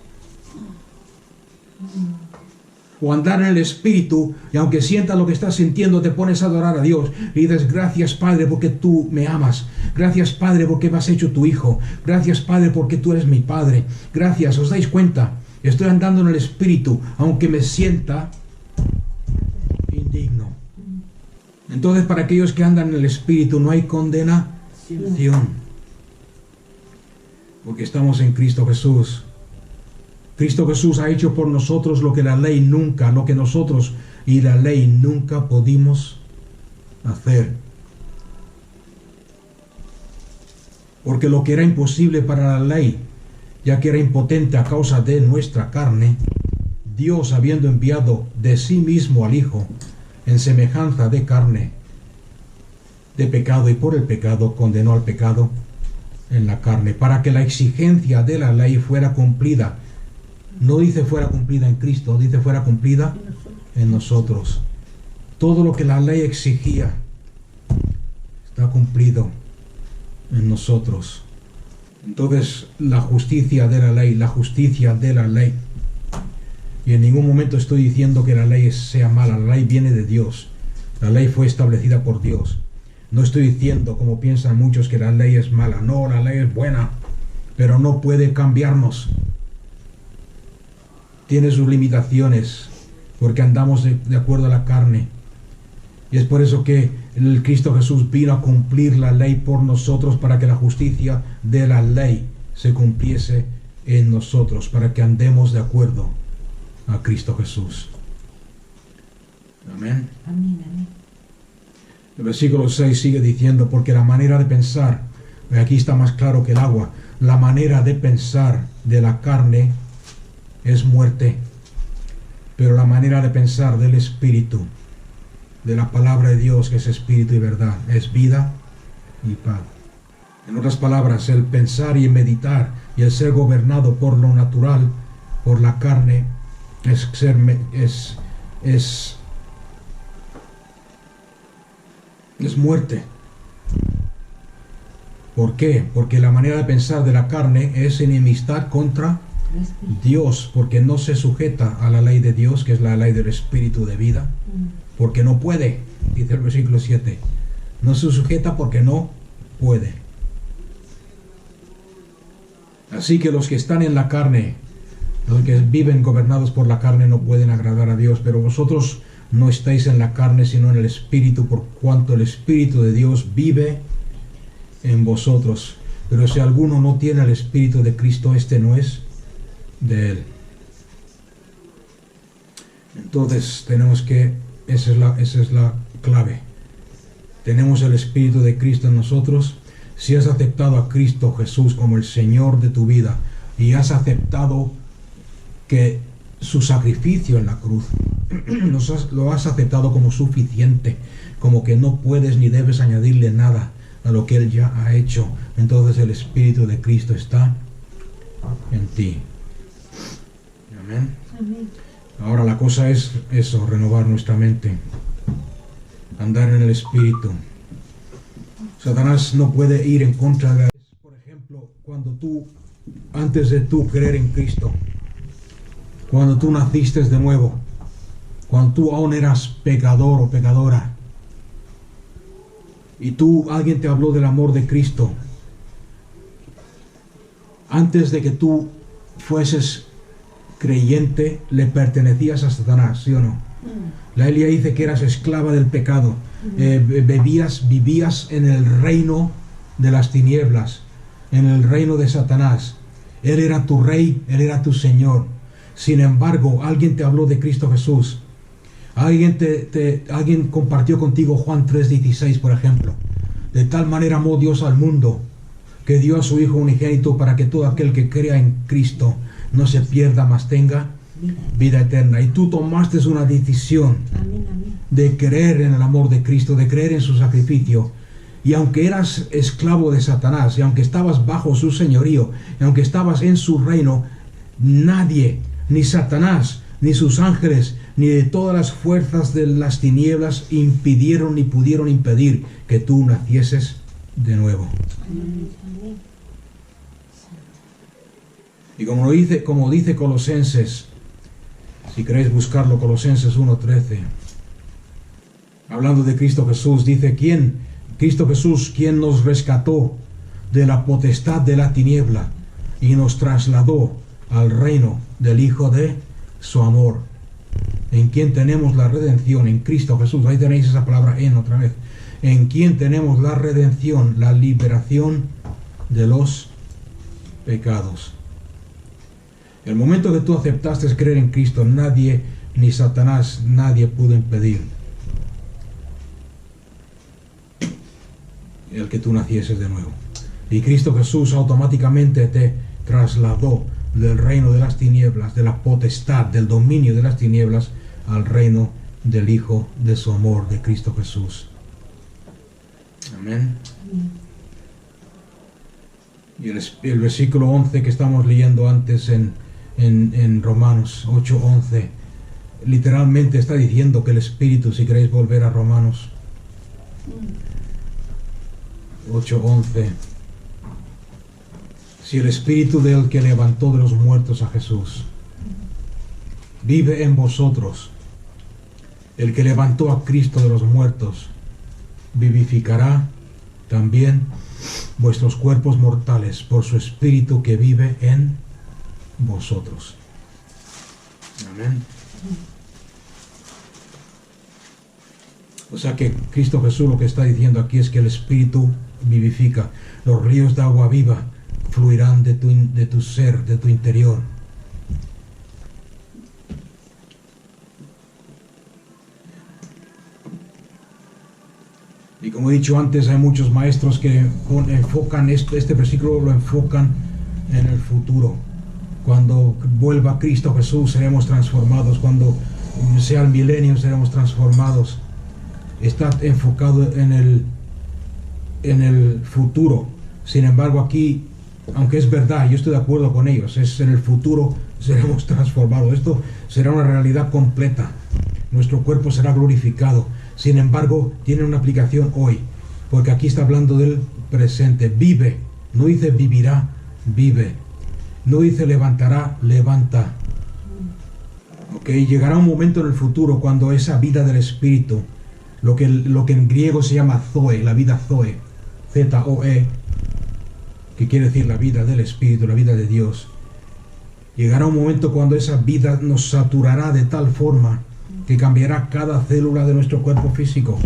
o andar en el Espíritu y aunque sientas lo que estás sintiendo te pones a adorar a Dios y dices, gracias Padre porque tú me amas, gracias Padre porque me has hecho tu hijo, gracias Padre porque tú eres mi Padre, gracias. ¿Os dais cuenta? Estoy andando en el Espíritu aunque me sienta indigno. Entonces, para aquellos que andan en el Espíritu no hay condenación, porque estamos en Cristo Jesús. Cristo Jesús ha hecho por nosotros lo que nosotros y la ley nunca pudimos hacer. Porque lo que era imposible para la ley, ya que era impotente a causa de nuestra carne, Dios, habiendo enviado de sí mismo al Hijo, en semejanza de carne, de pecado, y por el pecado condenó al pecado en la carne, para que la exigencia de la ley fuera cumplida. No dice fuera cumplida en Cristo, dice fuera cumplida en nosotros. Todo lo que la ley exigía está cumplido en nosotros. Entonces, la justicia de la ley. Y en ningún momento estoy diciendo que la ley sea mala. La ley viene de Dios. La ley fue establecida por Dios. No estoy diciendo, como piensan muchos, que la ley es mala. No, la ley es buena, pero no puede cambiarnos. Tiene sus limitaciones, porque andamos de acuerdo a la carne. Y es por eso que el Cristo Jesús vino a cumplir la ley por nosotros, para que la justicia de la ley se cumpliese en nosotros, para que andemos de acuerdo a Cristo Jesús. Amén. Amén, amén. El versículo 6 sigue diciendo, porque la manera de pensar, aquí está más claro que el agua, la manera de pensar de la carne es muerte, pero la manera de pensar del Espíritu, de la palabra de Dios, que es Espíritu y verdad, es vida y paz. En otras palabras, el pensar y el meditar y el ser gobernado por lo natural, por la carne, es muerte. ¿Por qué? Porque la manera de pensar de la carne es enemistad contra Dios, porque no se sujeta a la ley de Dios, que es la ley del Espíritu de vida, porque no puede, dice el versículo 7. No se sujeta porque no puede. Así que los que están en la carne, los que viven gobernados por la carne, no pueden agradar a Dios, pero vosotros no estáis en la carne, sino en el Espíritu, por cuanto el Espíritu de Dios vive en vosotros. Pero si alguno no tiene el Espíritu de Cristo, este no es de él. Entonces tenemos que, esa es la clave. Tenemos el Espíritu de Cristo en nosotros. Si has aceptado a Cristo Jesús como el Señor de tu vida, y has aceptado que su sacrificio en la cruz lo has aceptado como suficiente, como que no puedes ni debes añadirle nada a lo que Él ya ha hecho, entonces el Espíritu de Cristo está en ti. Amén. Amén. Ahora la cosa es eso, renovar nuestra mente, andar en el Espíritu. Satanás no puede ir en contra de... Por ejemplo, cuando antes de tú creer en Cristo, cuando tú naciste de nuevo, cuando tú aún eras pecador o pecadora, y alguien te habló del amor de Cristo, antes de que tú fueses creyente, le pertenecías a Satanás, ¿sí o no? La Biblia dice que eras esclava del pecado, vivías en el reino de las tinieblas, en el reino de Satanás. Él era tu rey, Él era tu Señor. Sin embargo, alguien te habló de Cristo Jesús. Alguien compartió contigo Juan 3:16, por ejemplo. De tal manera amó Dios al mundo, que dio a su Hijo unigénito, para que todo aquel que crea en Cristo no se pierda, mas tenga vida eterna. Y tú tomaste una decisión de creer en el amor de Cristo, de creer en su sacrificio. Y aunque eras esclavo de Satanás, y aunque estabas bajo su señorío, y aunque estabas en su reino, nadie, ni Satanás, ni sus ángeles, ni de todas las fuerzas de las tinieblas impidieron ni pudieron impedir que tú nacieses de nuevo. Y como dice Colosenses, si queréis buscarlo, Colosenses 1:13, hablando de Cristo Jesús, dice: Cristo Jesús, quien nos rescató de la potestad de la tiniebla y nos trasladó al reino del Hijo de su amor, en quien tenemos la redención, en Cristo Jesús. Ahí tenéis esa palabra "en" otra vez. En quien tenemos la redención, la liberación de los pecados. El momento que tú aceptaste creer en Cristo, nadie, ni Satanás, nadie pudo impedir el que tú nacieses de nuevo. Y Cristo Jesús automáticamente te trasladó del reino de las tinieblas, de la potestad, del dominio de las tinieblas, al reino del Hijo de su amor, de Cristo Jesús. Amén. Y el versículo 11 que estamos leyendo antes en Romanos 8:11, literalmente está diciendo que el Espíritu, si queréis volver a Romanos 8:11, si el Espíritu del que levantó de los muertos a Jesús vive en vosotros, el que levantó a Cristo de los muertos vivificará también vuestros cuerpos mortales por su Espíritu que vive en vosotros. Amén. O sea que Cristo Jesús lo que está diciendo aquí es que el Espíritu vivifica. Los ríos de agua viva fluirán de tu ser, de tu interior. Y como he dicho antes, hay muchos maestros que enfocan este versículo, lo enfocan en el futuro. Cuando vuelva Cristo Jesús seremos transformados. Cuando sea el milenio seremos transformados. Está enfocado en el futuro. Sin embargo, aquí, aunque es verdad, yo estoy de acuerdo con ellos, es en el futuro seremos transformados. Esto será una realidad completa. Nuestro cuerpo será glorificado. Sin embargo, tiene una aplicación hoy, porque aquí está hablando del presente. Vive, no dice vivirá, vive. No dice levantará, levanta. Ok, llegará un momento en el futuro cuando esa vida del Espíritu, lo que en griego se llama Zoe, la vida Zoe, Z-O-E, que quiere decir la vida del Espíritu, la vida de Dios. Llegará un momento cuando esa vida nos saturará de tal forma que cambiará cada célula de nuestro cuerpo físico.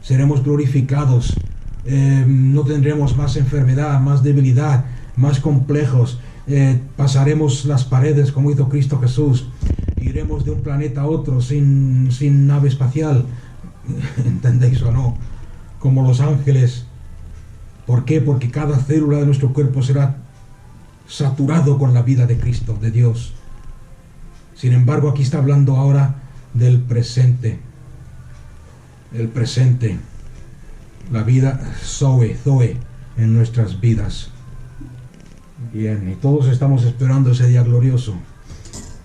Seremos glorificados, no tendremos más enfermedad, más debilidad, más complejos. Pasaremos las paredes como hizo Cristo Jesús. Iremos de un planeta a otro sin nave espacial. ¿Entendéis o no? Como los ángeles. ¿Por qué? Porque cada célula de nuestro cuerpo será saturado con la vida de Cristo, de Dios. Sin embargo, aquí está hablando ahora del presente. El presente. La vida Zoe en nuestras vidas. Bien, y todos estamos esperando ese día glorioso,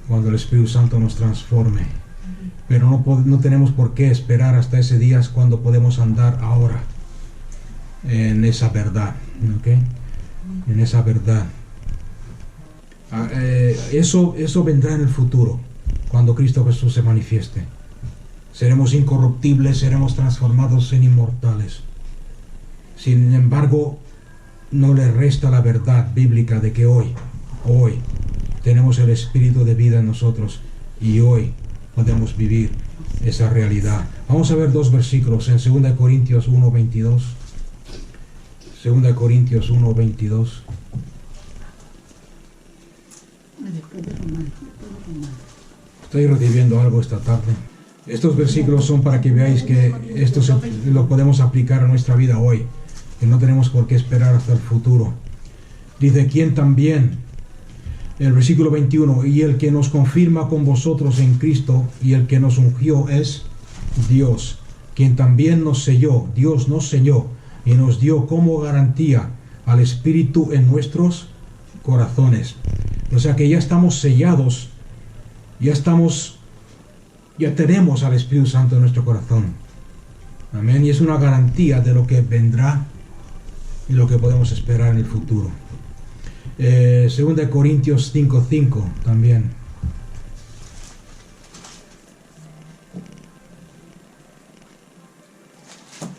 cuando el Espíritu Santo nos transforme. Pero no tenemos por qué esperar hasta ese día, cuando podemos andar ahora en esa verdad, ¿ok? En esa verdad. Eso vendrá en el futuro, cuando Cristo Jesús se manifieste. Seremos incorruptibles, seremos transformados en inmortales. Sin embargo, no le resta la verdad bíblica de que hoy tenemos el Espíritu de vida en nosotros y hoy podemos vivir esa realidad. Vamos a ver dos versículos en 2 Corintios 1:22. 2 Corintios 1:22. Estoy recibiendo algo esta tarde. Estos versículos son para que veáis que esto lo podemos aplicar a nuestra vida hoy, que no tenemos por qué esperar hasta el futuro. Dice, ¿quién también? El versículo 21, y el que nos confirma con vosotros en Cristo y el que nos ungió es Dios, quien también nos selló. Dios nos selló y nos dio como garantía al Espíritu en nuestros corazones. O sea que ya estamos sellados, ya tenemos al Espíritu Santo en nuestro corazón. Amén. Y es una garantía de lo que vendrá y lo que podemos esperar en el futuro. 2 Corintios 5:5 también.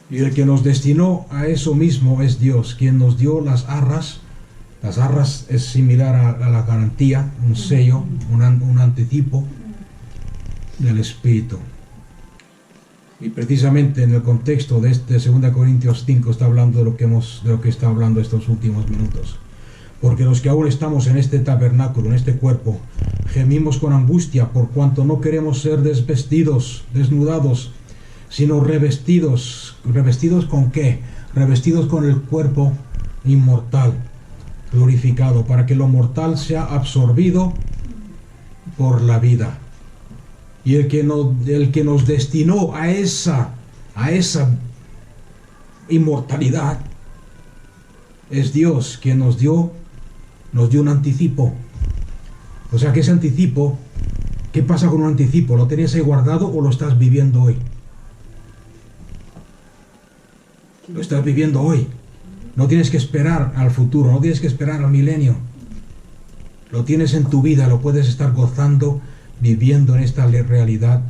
Y el que nos destinó a eso mismo es Dios, quien nos dio las arras. Las arras es similar a la garantía, un sello, un anticipo del Espíritu. Y precisamente en el contexto de 2 Corintios 5 está hablando de lo que está hablando estos últimos minutos. Porque los que aún estamos en este tabernáculo, en este cuerpo, gemimos con angustia por cuanto no queremos ser desvestidos, desnudados, sino revestidos. ¿Revestidos con qué? Revestidos con el cuerpo inmortal, glorificado, para que lo mortal sea absorbido por la vida. Y el que nos destinó a esa inmortalidad es Dios, quien nos dio un anticipo. O sea que ese anticipo, ¿qué pasa con un anticipo? ¿Lo tenías ahí guardado o lo estás viviendo hoy? Lo estás viviendo hoy. No tienes que esperar al futuro, no tienes que esperar al milenio. Lo tienes en tu vida, lo puedes estar gozando, viviendo en esta realidad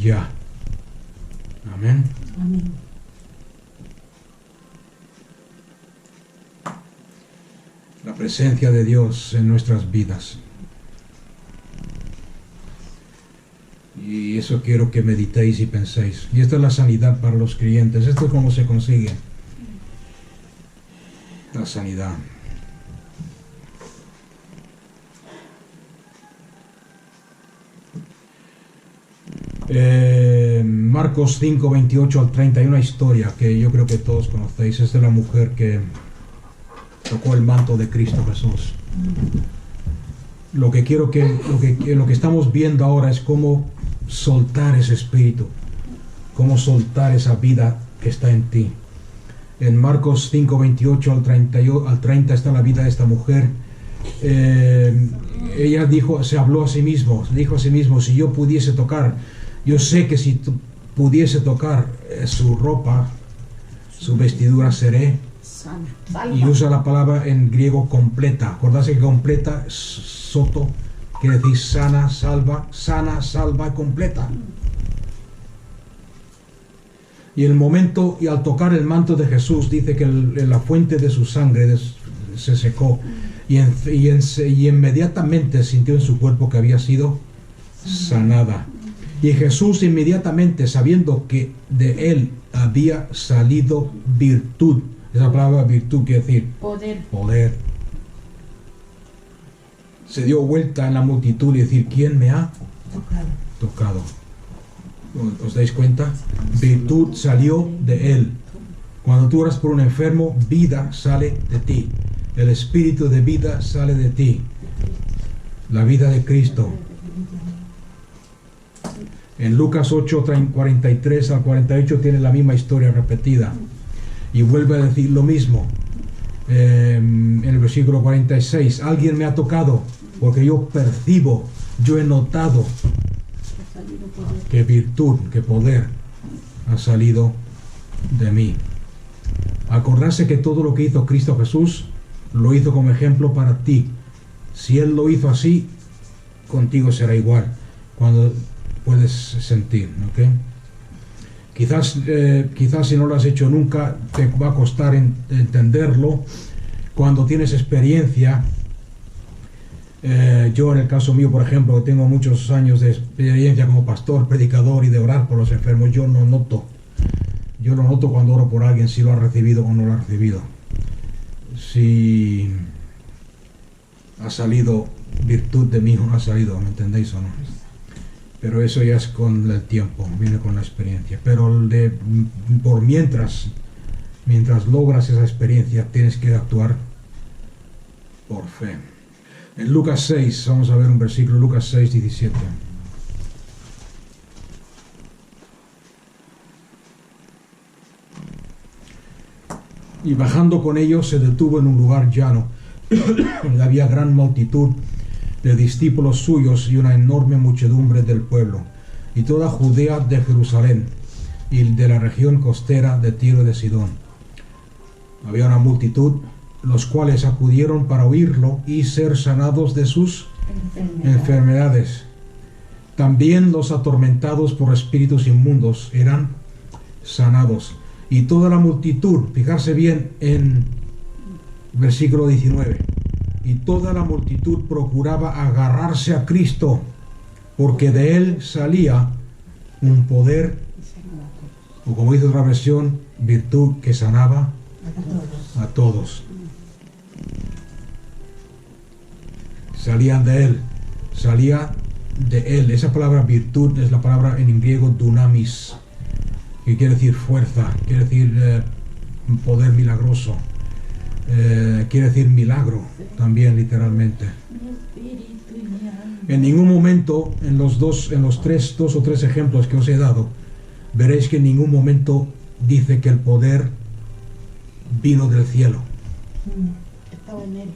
ya. Amén. Amén. La presencia de Dios en nuestras vidas. Y eso quiero que meditéis y penséis. Y esta es la sanidad para los creyentes. Esto es cómo se consigue la sanidad. Marcos 5, 28 al 30, hay una historia que yo creo que todos conocéis. Es de la mujer que tocó el manto de Cristo Jesús. Lo que estamos viendo ahora es cómo soltar ese espíritu, cómo soltar esa vida que está en ti. En Marcos 5, 28 al 30 está la vida de esta mujer. Ella dijo a sí mismo, si yo pudiese tocar, yo sé que si pudiese tocar su ropa, su vestidura, seré. Y usa la palabra en griego completa. Acordarse que completa, soto, quiere decir sana, salva, completa. Y el momento, y al tocar el manto de Jesús, dice que la fuente de su sangre se secó. Y inmediatamente sintió en su cuerpo que había sido sanada. Y Jesús inmediatamente, sabiendo que de él había salido virtud. Esa palabra virtud quiere decir poder. Se dio vuelta en la multitud y decir, ¿quién me ha tocado? ¿Os dais cuenta? Virtud salió de él. Cuando tú oras por un enfermo, vida sale de ti. El espíritu de vida sale de ti. La vida de Cristo. En Lucas 8, 43 al 48 tiene la misma historia repetida. Y vuelve a decir lo mismo. En el versículo 46, alguien me ha tocado, porque yo percibo, yo he notado que virtud, que poder ha salido de mí. Acordarse que todo lo que hizo Cristo Jesús, lo hizo como ejemplo para ti. Si Él lo hizo así, contigo será igual. Cuando puedes sentir, ¿ok? Quizás si no lo has hecho nunca, te va a costar entenderlo. Cuando tienes experiencia, yo en el caso mío, por ejemplo, que tengo muchos años de experiencia como pastor, predicador y de orar por los enfermos, yo no noto cuando oro por alguien si lo ha recibido o no lo ha recibido. Si ha salido virtud de mí o no ha salido, ¿me entendéis o no? Pero eso ya es con el tiempo, viene con la experiencia. Pero por mientras logras esa experiencia, tienes que actuar por fe. En Lucas 6, vamos a ver un versículo, Lucas 6, 17. Y bajando con ellos se detuvo en un lugar llano, donde había gran multitud de discípulos suyos y una enorme muchedumbre del pueblo, y toda Judea de Jerusalén, y de la región costera de Tiro y de Sidón. Había una multitud, los cuales acudieron para oírlo y ser sanados de sus enfermedades. También los atormentados por espíritus inmundos eran sanados. Y toda la multitud, fijarse bien en versículo 19, y toda la multitud procuraba agarrarse a Cristo, porque de él salía un poder, o como dice otra versión, virtud que sanaba a todos. Salían de él, salía de él. Esa palabra virtud es la palabra en griego dunamis, que quiere decir fuerza, quiere decir poder milagroso, quiere decir milagro también literalmente. En ningún momento, en los dos o tres ejemplos que os he dado, veréis que en ningún momento dice que el poder vino del cielo. Estaba en él.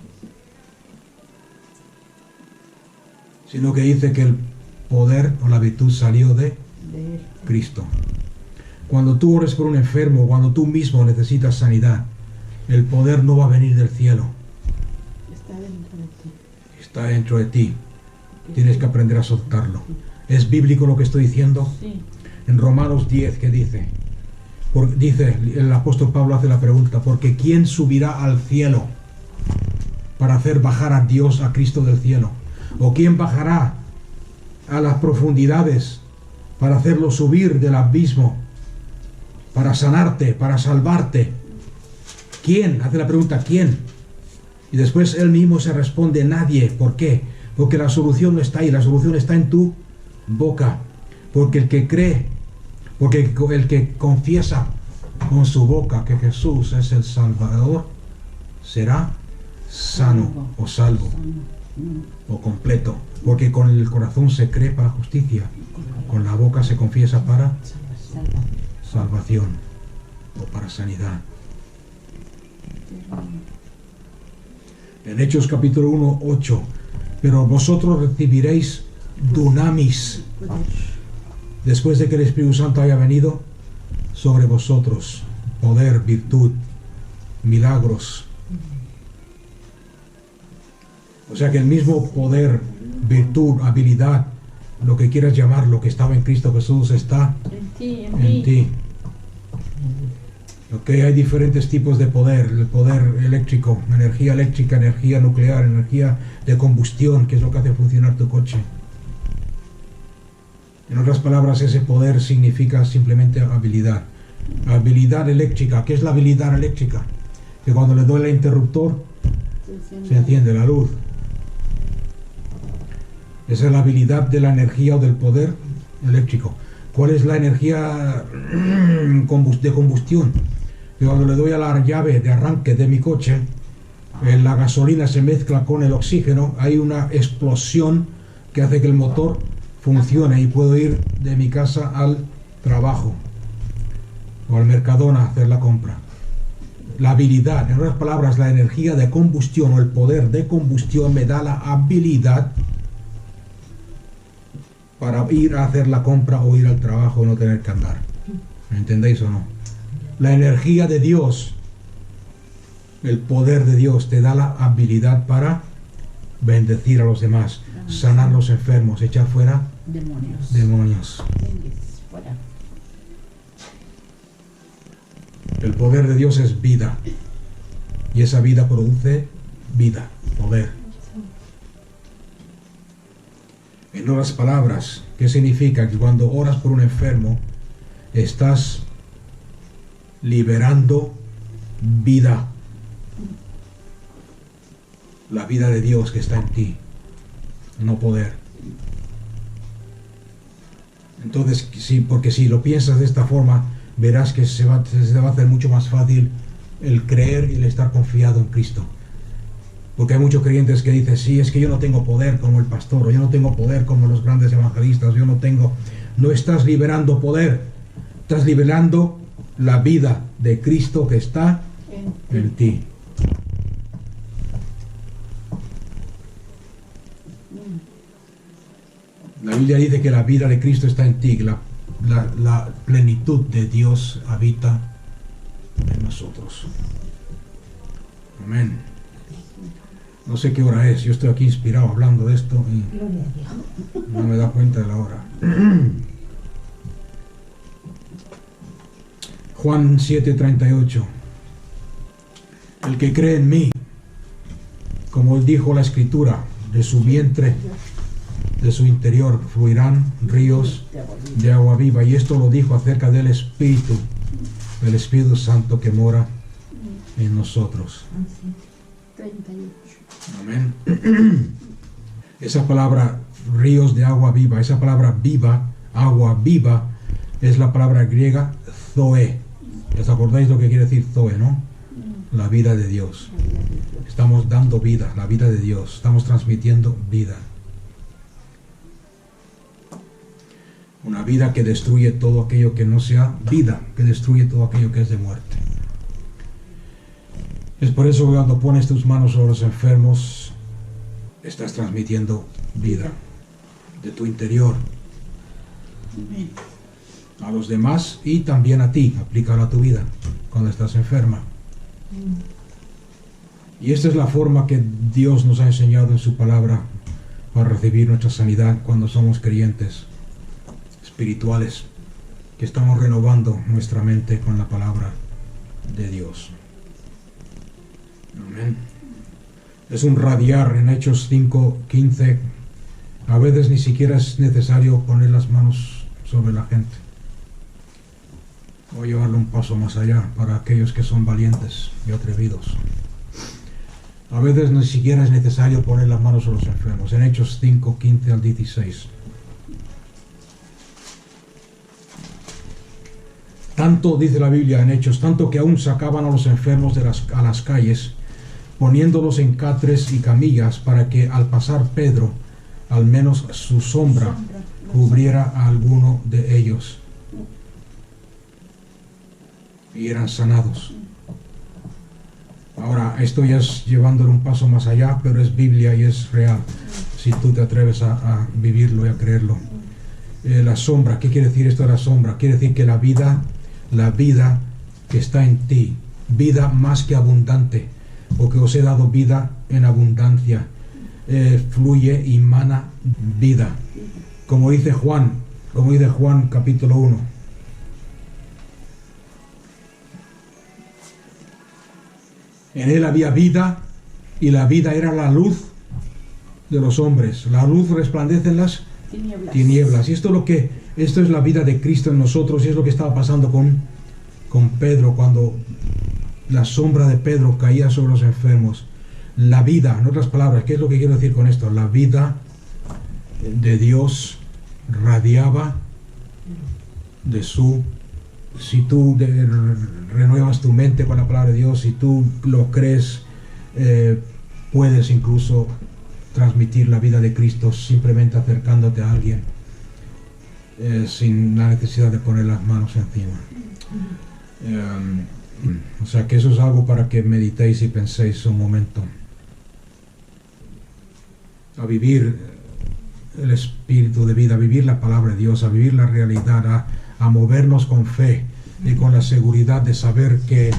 Sino que dice que el poder o la virtud salió de De él. Cristo. Cuando tú ores por un enfermo, cuando tú mismo necesitas sanidad, el poder no va a venir del cielo. Está dentro de ti. Está dentro de ti. Tienes que aprender a soltarlo. ¿Es bíblico lo que estoy diciendo? Sí. En Romanos 10, ¿qué dice? Dice, el apóstol Pablo hace la pregunta, porque ¿quién subirá al cielo para hacer bajar a Dios, a Cristo del cielo? ¿O quién bajará a las profundidades para hacerlo subir del abismo, para sanarte, para salvarte? ¿Quién? Hace la pregunta, ¿quién? Y después él mismo se responde, nadie. ¿Por qué? Porque la solución no está ahí, la solución está en tu boca. Porque el que cree, porque el que confiesa con su boca que Jesús es el Salvador, será sano o salvo o completo. Porque con el corazón se cree para justicia, con la boca se confiesa para salvación o para sanidad. En Hechos capítulo 1, 8, pero vosotros recibiréis dunamis después de que el Espíritu Santo haya venido sobre vosotros, poder, virtud, milagros. O sea que el mismo poder, virtud, habilidad, lo que quieras llamar, lo que estaba en Cristo Jesús está en ti. Ok, hay diferentes tipos de poder. El poder eléctrico, energía eléctrica, energía nuclear, energía de combustión, que es lo que hace funcionar tu coche. En otras palabras, ese poder significa simplemente habilidad. Habilidad eléctrica. ¿Qué es la habilidad eléctrica? Que cuando le doy el interruptor, se enciende la luz. Esa es la habilidad de la energía o del poder eléctrico. ¿Cuál es la energía de combustión? Que cuando le doy a la llave de arranque de mi coche, la gasolina se mezcla con el oxígeno, hay una explosión que hace que el motor funcione y puedo ir de mi casa al trabajo o al Mercadona a hacer la compra. La habilidad, en otras palabras, la energía de combustión o el poder de combustión me da la habilidad para ir a hacer la compra o ir al trabajo y no tener que andar. ¿Me entendéis o no? La energía de Dios, el poder de Dios te da la habilidad para bendecir a los demás, sanar a los enfermos, echar fuera demonios. El poder de Dios es vida y esa vida produce vida, poder. En otras palabras, ¿qué significa? Que cuando oras por un enfermo, estás liberando vida. La vida de Dios que está en ti, no poder. Entonces, sí, porque si lo piensas de esta forma, verás que se va a hacer mucho más fácil el creer y el estar confiado en Cristo. Porque hay muchos creyentes que dicen, sí, es que yo no tengo poder como el pastor, o yo no tengo poder como los grandes evangelistas, no estás liberando poder, estás liberando la vida de Cristo que está en ti. La Biblia dice que la vida de Cristo está en ti, que la plenitud de Dios habita en nosotros. Amén. No sé qué hora es, yo estoy aquí inspirado hablando de esto y no me da cuenta de la hora. Juan 7:38. El que cree en mí, como dijo la Escritura, de su vientre, de su interior, fluirán ríos de agua viva. Y esto lo dijo acerca del Espíritu Santo que mora en nosotros. 38. Amén. Esa palabra ríos de agua viva, esa palabra viva, agua viva, es la palabra griega zoe. ¿Les acordáis lo que quiere decir zoe, no? La vida de Dios. Estamos dando vida, la vida de Dios. Estamos transmitiendo vida. Una vida que destruye todo aquello que no sea vida, que destruye todo aquello que es de muerte. Es por eso que cuando pones tus manos sobre los enfermos, estás transmitiendo vida de tu interior Amén. a los demás y también a ti. Aplícalo a tu vida cuando estás enferma. Y esta es la forma que Dios nos ha enseñado en su palabra para recibir nuestra sanidad cuando somos creyentes espirituales, que estamos renovando nuestra mente con la palabra de Dios. Amén. Es un radiar en Hechos 5:15. A veces ni siquiera es necesario poner las manos sobre la gente. Voy a llevarlo un paso más allá para aquellos que son valientes y atrevidos. A veces ni siquiera es necesario poner las manos sobre los enfermos. En Hechos 5:15 al 16. Tanto, dice la Biblia en Hechos, tanto que aún sacaban a los enfermos a las calles, poniéndolos en catres y camillas, para que al pasar Pedro, al menos su sombra cubriera a alguno de ellos. Y eran sanados. Ahora, esto ya es llevándolo un paso más allá, pero es Biblia y es real, si tú te atreves a vivirlo y a creerlo. La sombra, ¿qué quiere decir esto de la sombra? Quiere decir que la vida que está en ti, vida más que abundante, porque os he dado vida en abundancia, fluye y mana vida. Como dice Juan capítulo 1. En él había vida, y la vida era la luz de los hombres. La luz resplandece en las tinieblas. Y esto es la vida de Cristo en nosotros, y es lo que estaba pasando con Pedro, cuando la sombra de Pedro caía sobre los enfermos. La vida, en otras palabras, ¿qué es lo que quiero decir con esto? La vida de Dios radiaba de su... Si tú renuevas tu mente con la palabra de Dios, si tú lo crees, puedes incluso transmitir la vida de Cristo simplemente acercándote a alguien, sin la necesidad de poner las manos encima. O sea que eso es algo para que meditéis y penséis un momento. A vivir el espíritu de vida, a vivir la palabra de Dios, a vivir la realidad, a movernos con fe y con la seguridad de saber que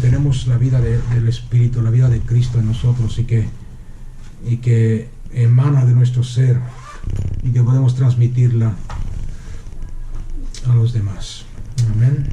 tenemos la vida del Espíritu, la vida de Cristo en nosotros, y que emana de nuestro ser, y que podemos transmitirla a los demás. Amén.